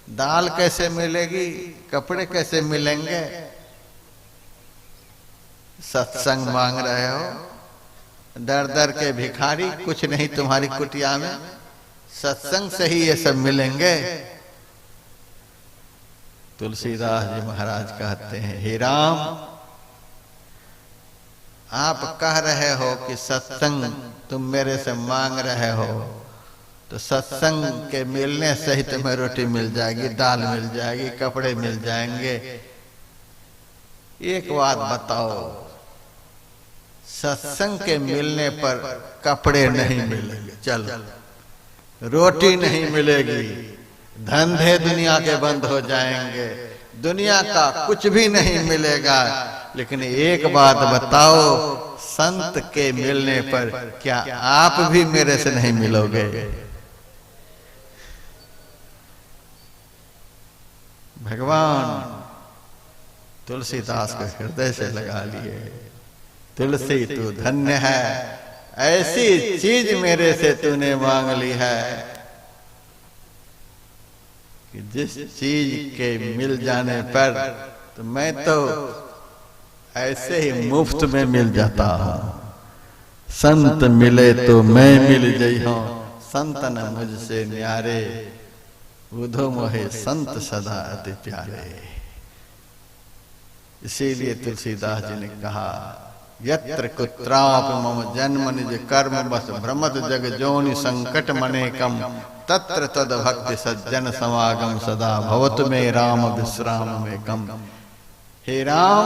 दाल कैसे मिलेगी? कपड़े कैसे मिलेंगे? सत्संग मांग रहे हो। दर दर के भिखारी, कुछ नहीं तुम्हारी कुटिया में, सत्संग से ही ये सब मिलेंगे। तुलसीदास जी महाराज कहते हैं, हे राम, आप कह रहे हो कि सत्संग तुम मेरे से मांग रहे हो, तो सत्संग के मिलने से ही तुम्हें रोटी मिल जाएगी, दाल मिल जाएगी, कपड़े मिल जाएंगे। एक बात बताओ, सत्संग के मिलने पर कपड़े नहीं मिलेंगे, चलो, रोटी नहीं मिलेगी, धंधे दुनिया के बंद हो जाएंगे, दुनिया का कुछ भी नहीं मिलेगा, लेकिन एक बात बताओ, संत के मिलने पर क्या आप भी मेरे से नहीं मिलोगे? भगवान तुलसीदास को हृदय से लगा लिए। तुलसी तू धन्य है, ऐसी चीज मेरे से तूने मांग ली है कि जिस चीज के मिल जाने पर तो मैं तो ऐसे ही मुफ्त में मिल जाता हूं। संत मिले तो मैं मिल जई हूं, संत न मुझसे न्यारे, बुधो मोहे संत सदा अति प्यारे। इसीलिए तुलसीदास जी ने कहा, यत्र कुत्रापि मम जन्म निज कर्म बस भ्रमत जग जोनि संकट मनेकम, तत्र तद भक्ति सज्जन समागम सदा भवतु मे राम विश्राम में कम। हे राम,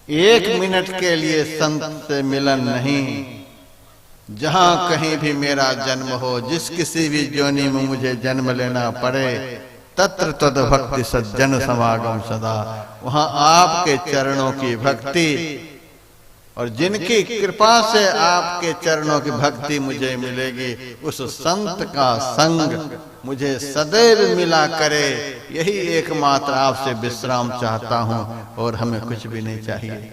एक मिनट के लिए संत से मिलन नहीं, जहां कहीं भी मेरा जन्म हो, जिस किसी भी जोनि में मुझे जन्म लेना पड़े, तत्र तद भक्ति सज्जन समागम सदा, वहां आपके चरणों की भक्ति और जिनकी कृपा से आपके चरणों की भक्ति मुझे मिलेगी, उस संत का संग मुझे सदैव मिला करे। यही एकमात्र आपसे विश्राम चाहता हूं और हमें कुछ भी नहीं चाहिए।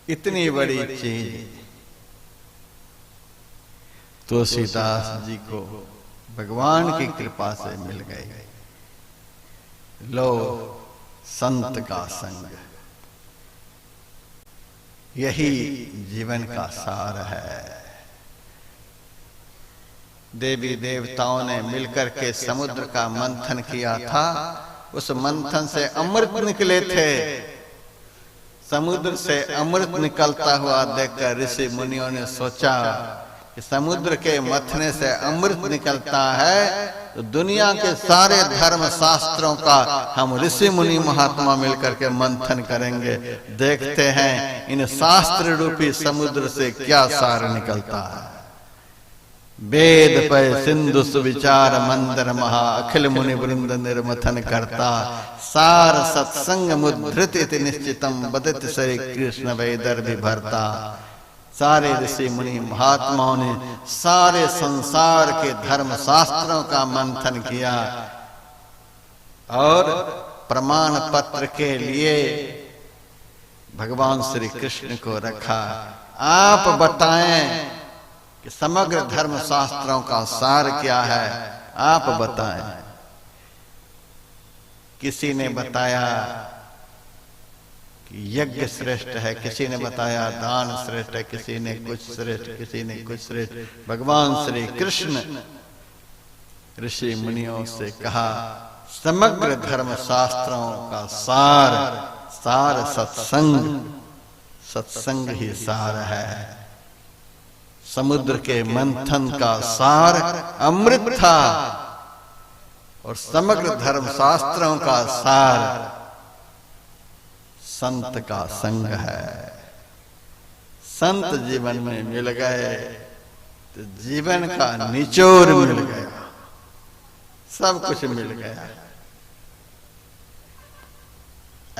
इतनी बड़ी चीज तुलसीदास जी को भगवान की कृपा से मिल गई। लो संत का संग, यही जीवन का सार है। देवी देवताओं ने मिलकर के समुद्र का मंथन किया था, उस मंथन से अमृत निकले थे। समुद्र से अमृत निकलता हुआ देखकर ऋषि मुनियों ने सोचा कि समुद्र के मथने से अमृत निकलता है तो दुनिया के सारे धर्म शास्त्रों का हम ऋषि मुनि महात्मा मिलकर के मंथन करेंगे, देखते हैं इन शास्त्र रूपी समुद्र से क्या सार निकलता है। वेद पे सिंधु सुविचार मंदर महा, अखिल मुनि वृंद निर्मथन करता, सार सत्संग मुद्रित इति निश्चितम, बदित श्री कृष्ण वैदर विभरता। सारे ऋषि मुनि महात्माओं ने सारे संसार के धर्म शास्त्रों का मंथन किया और प्रमाण पत्र के लिए भगवान श्री कृष्ण को रखा। आप बताएं कि समग्र धर्म शास्त्रों का सार क्या है, आप बताएं। किसी ने बताया कि यज्ञ श्रेष्ठ है, किसी ने बताया दान श्रेष्ठ है, किसी ने कुछ श्रेष्ठ, किसी ने कुछ श्रेष्ठ। भगवान श्री कृष्ण ऋषि मुनियों से कहा, समग्र धर्म शास्त्रों का सार, सार सत्संग, सत्संग ही सार है। समुद्र के मंथन का सार अमृत था और समग्र धर्म शास्त्रों का सार संत का संग है। संत जीवन में मिल गए तो जीवन का निचोड़ मिल गया, सब कुछ मिल गया।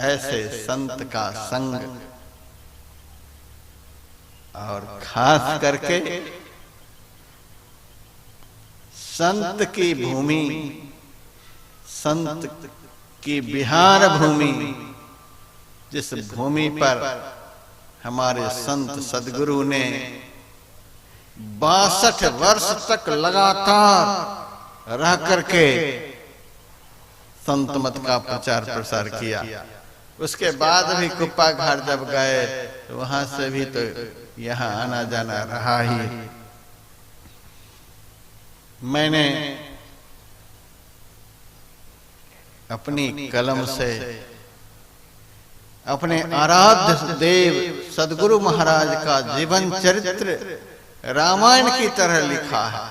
ऐसे संत का संग, और खास करके संत की भूमि, संत की बिहार भूमि, जिस भूमि पर हमारे संत सदगुरु ने 62 वर्ष तक लगातार रह करके संत मत का प्रचार प्रसार किया। उसके बाद भी कुप्पा घाट जब गए तो वहां से भी तो यहाँ आना जाना रहा ही। मैंने अपनी कलम से अपने आराध्य देव सदगुरु महाराज का जीवन चरित्र रामायण की तरह लिखा है।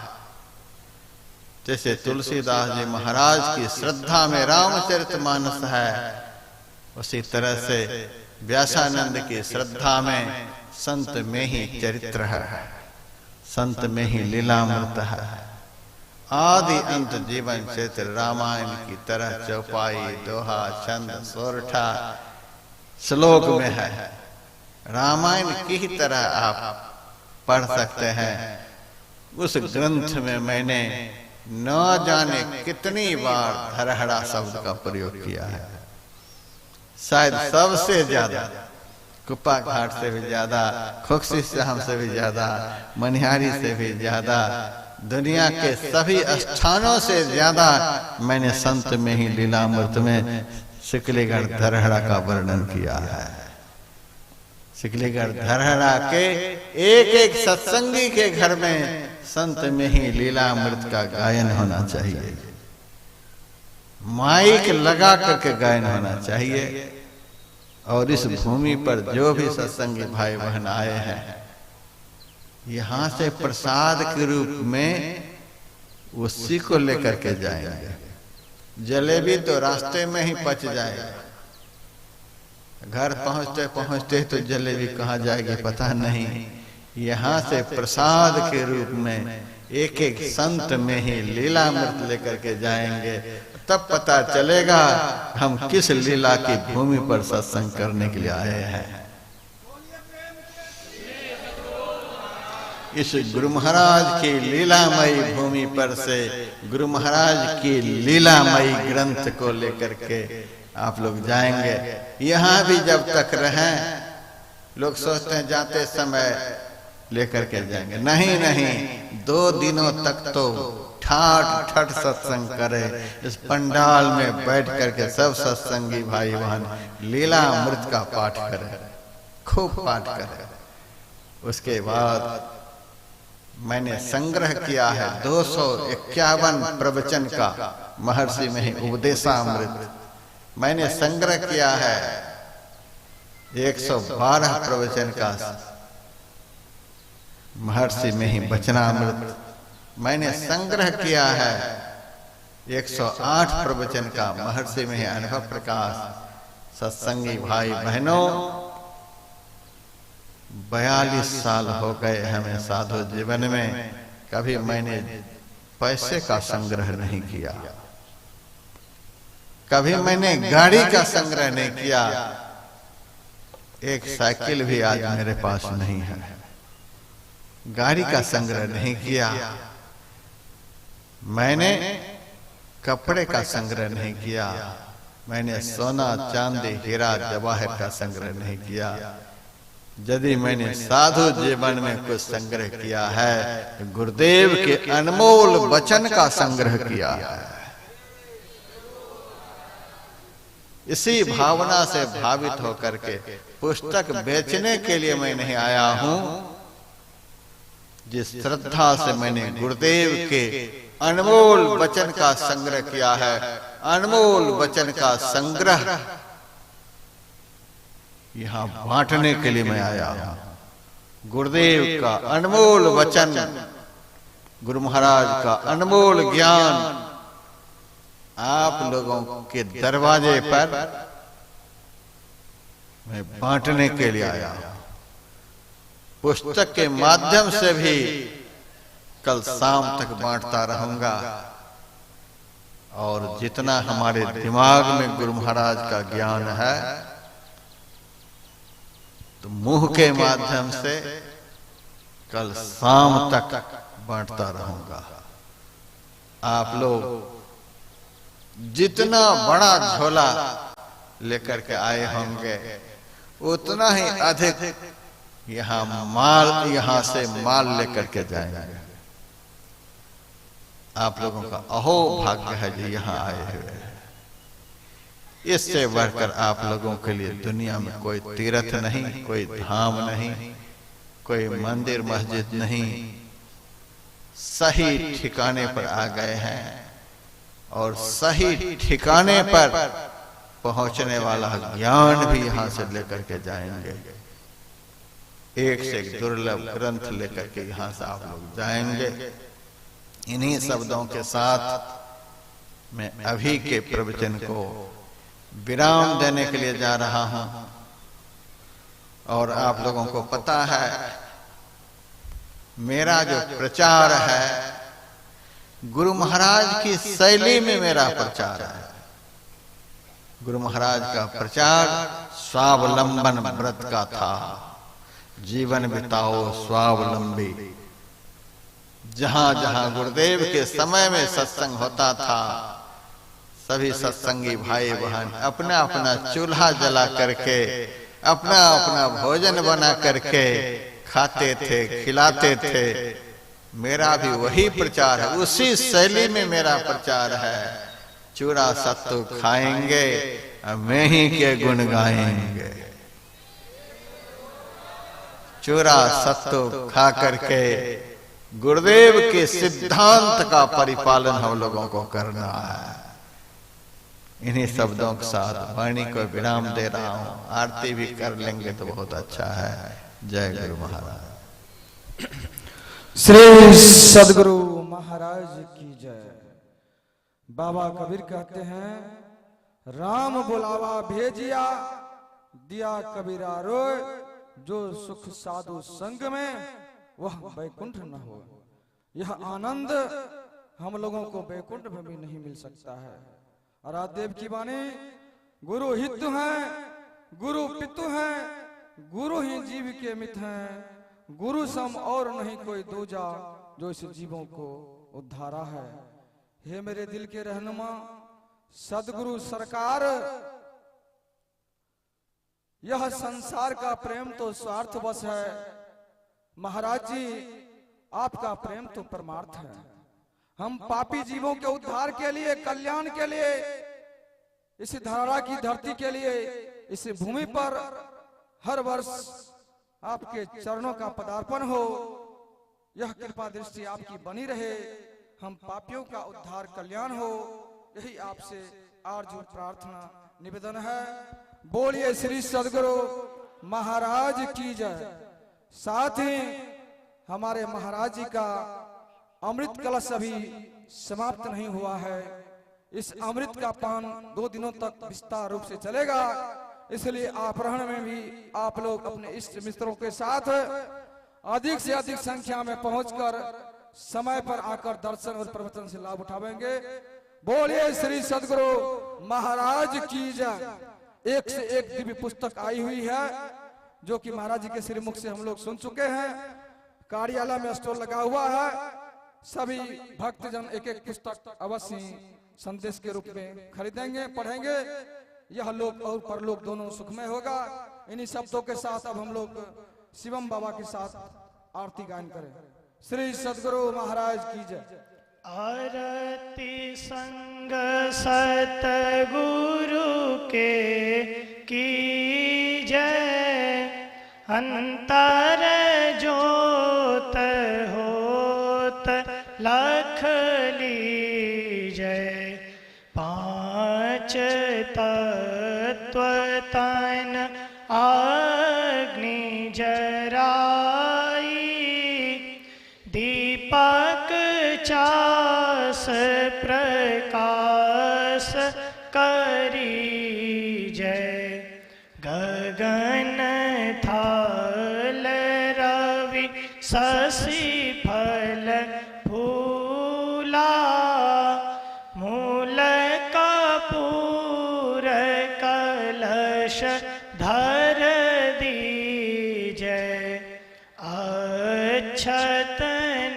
जैसे तुलसीदास जी महाराज की श्रद्धा में रामचरितमानस है, उसी तरह से व्यासानंद की श्रद्धा में संत में ही चरित्र है, संत में ही लीलामृत है। आदि अंत जीवन क्षेत्र रामायण की तरह चौपाई, दोहा, छंद, सोरठा श्लोक में है। रामायण की ही तरह आप पढ़ सकते हैं। उस ग्रंथ में मैंने न जाने कितनी बार धरहरा शब्द का प्रयोग किया है। शायद सबसे ज्यादा, कुप्पा घाट से भी ज्यादा, खोखसी श्याम से भी ज्यादा, मनिहारी से भी ज्यादा, दुनिया के सभी स्थानों से ज्यादा मैंने संत में ही लीलामृत में सिकलीगढ़ धरहरा का वर्णन किया है। सिकलीगढ़ धरहरा के एक एक सत्संगी के घर में संत में ही लीलामृत का गायन होना चाहिए, माइक लगा करके गायन होना चाहिए। और इस भूमि पर जो भी सत्संगी भाई बहन आए हैं, यहां से प्रसाद के रूप में उसी को लेकर के जाएंगे। जलेबी तो रास्ते में ही पच जाएगा, घर पहुंचते पहुंचते तो जलेबी कहाँ जाएगी पता नहीं। यहाँ से प्रसाद के रूप में एक एक संत में ही लीलामृत लेकर के जाएंगे, तब पता चलेगा हम किस लीला की भूमि पर सत्संग करने के लिए आए हैं। इस गुरु महाराज की लीलामयी भूमि पर से गुरु महाराज की लीलामयी ग्रंथ को लेकर के आप लोग जाएंगे। यहाँ भी जब तक रहें, लोग सोचते हैं जाते समय लेकर के जाएंगे। नहीं नहीं, 2 दिनों तक तो ठाठ ठठ सत्संग करे। इस पंडाल में बैठ करके सब सत्संगी भाई बहन लीलामृत का पाठ करें, खूब पाठ करें। उसके बाद मैंने संग्रह किया है 251 प्रवचन का, महर्षि में ही उपदेशामृत। मैंने संग्रह किया है 112 प्रवचन का, महर्षि में ही वचनामृत। मैंने संग्रह किया है 108 प्रवचन का, महर्षि में ही अनुभव प्रकाश। सत्संगी भाई बहनों, 42 साल हो गए हमें साधु जीवन में, कभी मैंने पैसे का संग्रह नहीं किया, कभी मैंने गाड़ी का संग्रह नहीं किया। एक साइकिल भी आज मेरे पास नहीं है, गाड़ी का संग्रह नहीं किया। मैंने कपड़े का संग्रह नहीं किया, मैंने सोना चांदी हीरा जवाहर का संग्रह नहीं किया। यदि मैंने साधु जीवन में कुछ संग्रह किया है, गुरुदेव के अनमोल वचन का संग्रह किया है। इसी भावना से भावित होकर के पुस्तक बेचने के लिए मैं नहीं आया हूं। जिस श्रद्धा से मैंने गुरुदेव के अनमोल वचन का संग्रह किया है, अनमोल वचन का संग्रह यहां बांटने के लिए मैं आया हूं। गुरुदेव का अनमोल वचन, गुरु महाराज का अनमोल ज्ञान आप लोगों के दरवाजे पर मैं बांटने के लिए आया हूं। पुस्तक के माध्यम से भी कल शाम तक बांटता रहूंगा। और जितना हमारे दिमाग में गुरु महाराज का ज्ञान है, तो मुंह के माध्यम से कल शाम तक बांटता रहूंगा। आप लोग जितना बड़ा झोला लेकर के आए होंगे, उतना ही अधिक यहां से माल लेकर के जाएंगे। आप लोगों का अहो भाग्य है जो यहां आए हुए। इससे बढ़कर आप लोगों के लिए दुनिया में कोई तीर्थ नहीं, कोई धाम नहीं, कोई मंदिर मस्जिद नहीं। सही ठिकाने पर आ गए हैं और सही ठिकाने पर पहुंचने वाला ज्ञान भी यहां से लेकर के जाएंगे। एक से एक दुर्लभ ग्रंथ लेकर के यहां से आप लोग जाएंगे। इन्हीं शब्दों के साथ मैं अभी के प्रवचन को विराम देने के लिए जा रहा हूं। और आप लोगों को पता है, मेरा जो प्रचार है गुरु महाराज की शैली में मेरा प्रचार है। गुरु महाराज का प्रचार स्वावलंबन व्रत का था। जीवन बिताओ स्वावलंबी। जहां जहां गुरुदेव के समय में सत्संग होता था, सभी सत्संगी भाई बहन अपना अपना चूल्हा जला करके अपना अपना भोजन बना करके खाते थे, खिलाते थे। मेरा भी वही प्रचार है, उसी शैली में मेरा प्रचार है। चूड़ा सत्तू खाएंगे और मैं ही के गुण गाएंगे। चूड़ा सत्तू खा करके गुरुदेव के सिद्धांत का परिपालन हम लोगों को करना है। इन्हीं शब्दों के साथ वाणी को विराम दे रहा हूं। आरती भी कर लेंगे तो बहुत अच्छा है। जय गुरु महाराज। श्री सदगुरु महाराज की जय। बाबा कबीर कहते हैं, राम बुलावा भेजिया दिया कबीरा रोय, जो सुख साधु संग में वह बैकुंठ न हो। यह आनंद हम लोगों को बैकुंठ में भी नहीं मिल सकता है। और आदेव की वाणी, गुरु हित हैं, गुरु पितु हैं, गुरु ही जीव के मित हैं। गुरु सम और नहीं कोई दूजा, जो इस जीवों को उद्धारा है। हे मेरे दिल के रहनुमा सदगुरु सरकार, यह संसार का प्रेम तो स्वार्थ बस है। महाराज जी आपका प्रेम तो परमार्थ है। हम पापी जीवों के उद्धार के लिए, कल्याण के लिए, इस धरा की धरती के लिए, इस भूमि पर हर वर्ष आपके चरणों का पदार्पण हो। यह कृपा दृष्टि आपकी बनी रहे। हम पापियों का उद्धार कल्याण हो, यही आपसे आरजू प्रार्थना निवेदन है। बोलिए श्री सदगुरु महाराज की जय। साथ ही हमारे महाराज जी का अमृत कलश अभी समाप्त नहीं हुआ है। इस अमृत का पान 2 दिनों तक विस्तार रूप से चलेगा। इसलिए अपराह्न में भी आप लोग अपने इष्ट मित्रों के साथ अधिक से अधिक संख्या में पहुंचकर समय पर आकर दर्शन और प्रवचन से लाभ उठावेंगे। बोलिए श्री सदगुरु महाराज की जय। एक से एक दिव्य पुस्तक आई हुई है, जो कि महाराज जी के श्रीमुख से हम लोग सुन चुके हैं। कार्यालय में स्टॉल लगा हुआ है। सभी भक्तजन एक एक पुस्तक अवश्य संदेश के रूप में खरीदेंगे, पढ़ेंगे। यह लोक और परलोक दोनों सुखमय होगा। इन्हीं शब्दों के साथ अब हम लोग शिवम बाबा के साथ आरती गायन करें। श्री सदगुरु महाराज की जय। आरती संग सतगुरु के की जय। अंतर जोत होत लख लीजय। 5 तत्व तन अग्नि जराई। दीपक चास प्रकाश करी जय। गगन थाल रवि शशि फल फूला। मूल कपूर कलश धर दीजय। अक्षत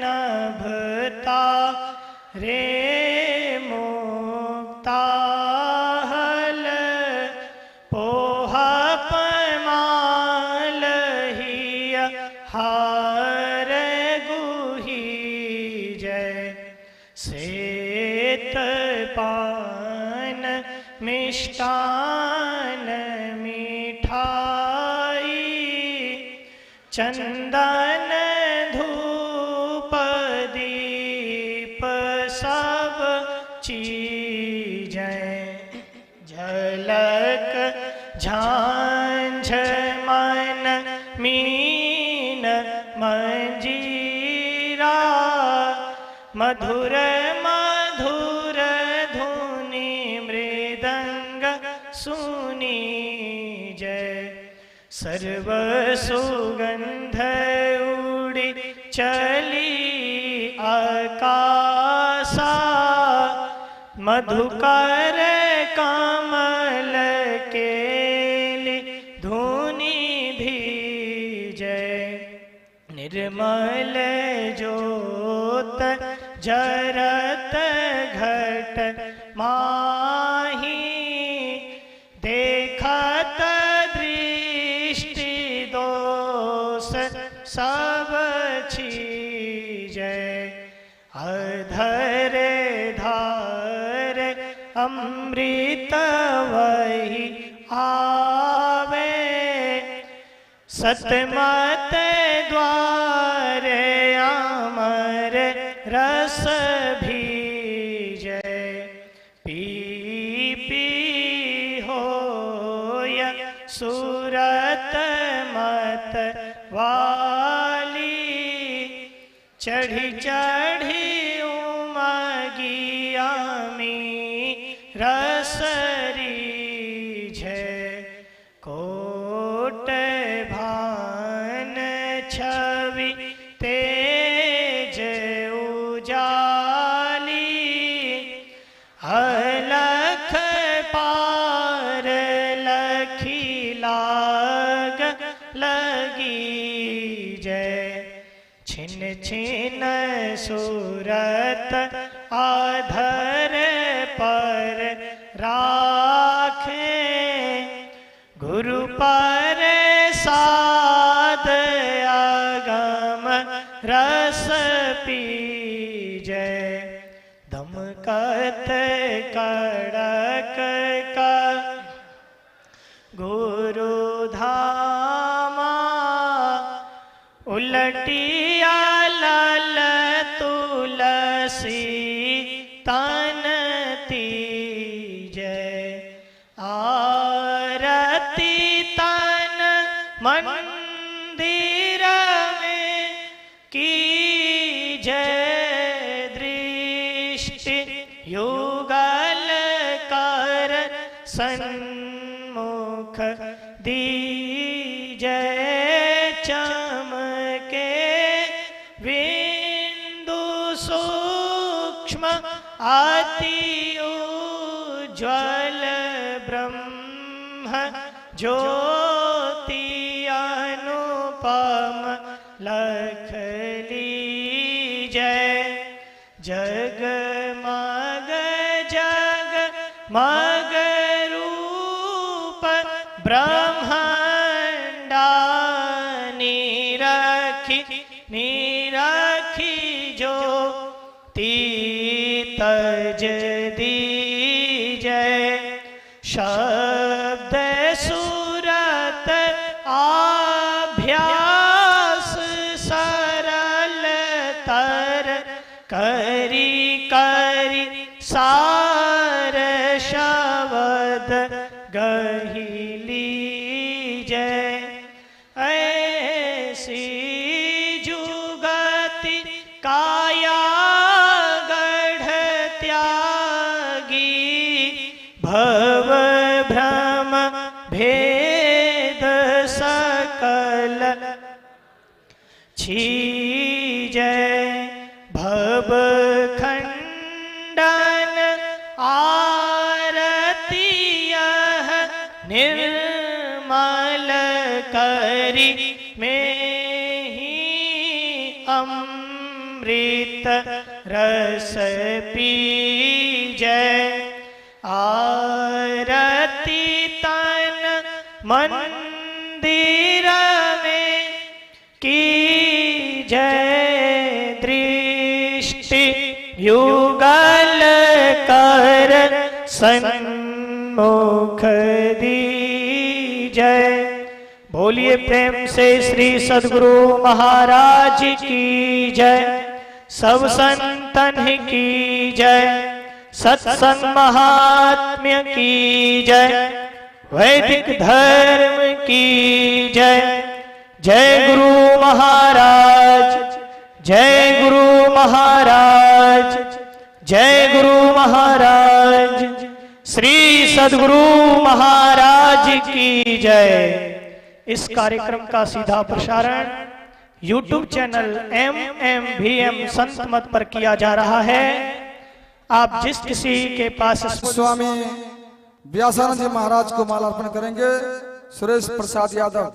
नभता रे मुक्ता हल। पोहा पमाल हिया हार गुही जय। श्वेत पान मिष्टान मिठाई। चंदन धूप दीप सब चीजें। झलक झांझ मन मीन मंजीरा। मधुर मधुर धुनि मृदंग सुनी जय। सर्व सुगंध उड़ी चली आकाश। मधुकर कमल केली धुनि भीजै। निर्मल ज्योत जरत घट माही, देखत दृष्टि दोष सब छीजै। अधर धार अमृत वही आवे, सतमत द्वार अमर रस भीजै। पी पी होय सुरत मत वाली, चढ़ी चढ़ी उमगियामी रसरी झे। कोट भान छवि तेज उजाली, अलख पार लखी लाग लगी जय। छिन छिन सूरत आधर पर राखे, गुरु पर साद आगम रस पीजै। दमकत कड़क का गुरु धामा, उलटिया लाल तुलसी तन तीजै। आरती तन मंदिर में कीजै। दृष्टि युगल कर सन्मुख दीजै। चमके बिंदु सूक्ष्म अति उज्ज्वल ब्रह्म ज्योति अनुपम लख लीजै। जगमग जगमग रूप ब्रह्मांडा, निरखी जो तज दीजै। शब्द सूरत आभ्यास सरल तर, करी करी सार शब्द गही लीजै। ऐसी जुगति काया गढ़ त्यागी, भव भ्रम भेद सकल छीजै। भव खंडन आरती यह निर्मल करी, में ही अमृत रस पीजै। आरती तन मंदिर में कीजै। दृष्टि युगल कर सन्मुख दीजै। बोलिए प्रेम से श्री सद्गुरु महाराज की जय। सब संतन की जय। सत्संग महात्म्य की जय। वैदिक धर्म की जय। जय गुरु महाराज, जय गुरु महाराज, जय गुरु महाराज। श्री सद्गुरु महाराज की जय। इस कार्यक्रम का सीधा प्रसारण YouTube चैनल MMVM संत मत पर किया जा रहा है। आप जिस किसी के पास स्वामी व्यासानंद जी महाराज को माला अर्पण करेंगे। सुरेश प्रसाद यादव।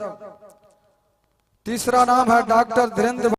तीसरा नाम है डॉक्टर धीरेन्द्र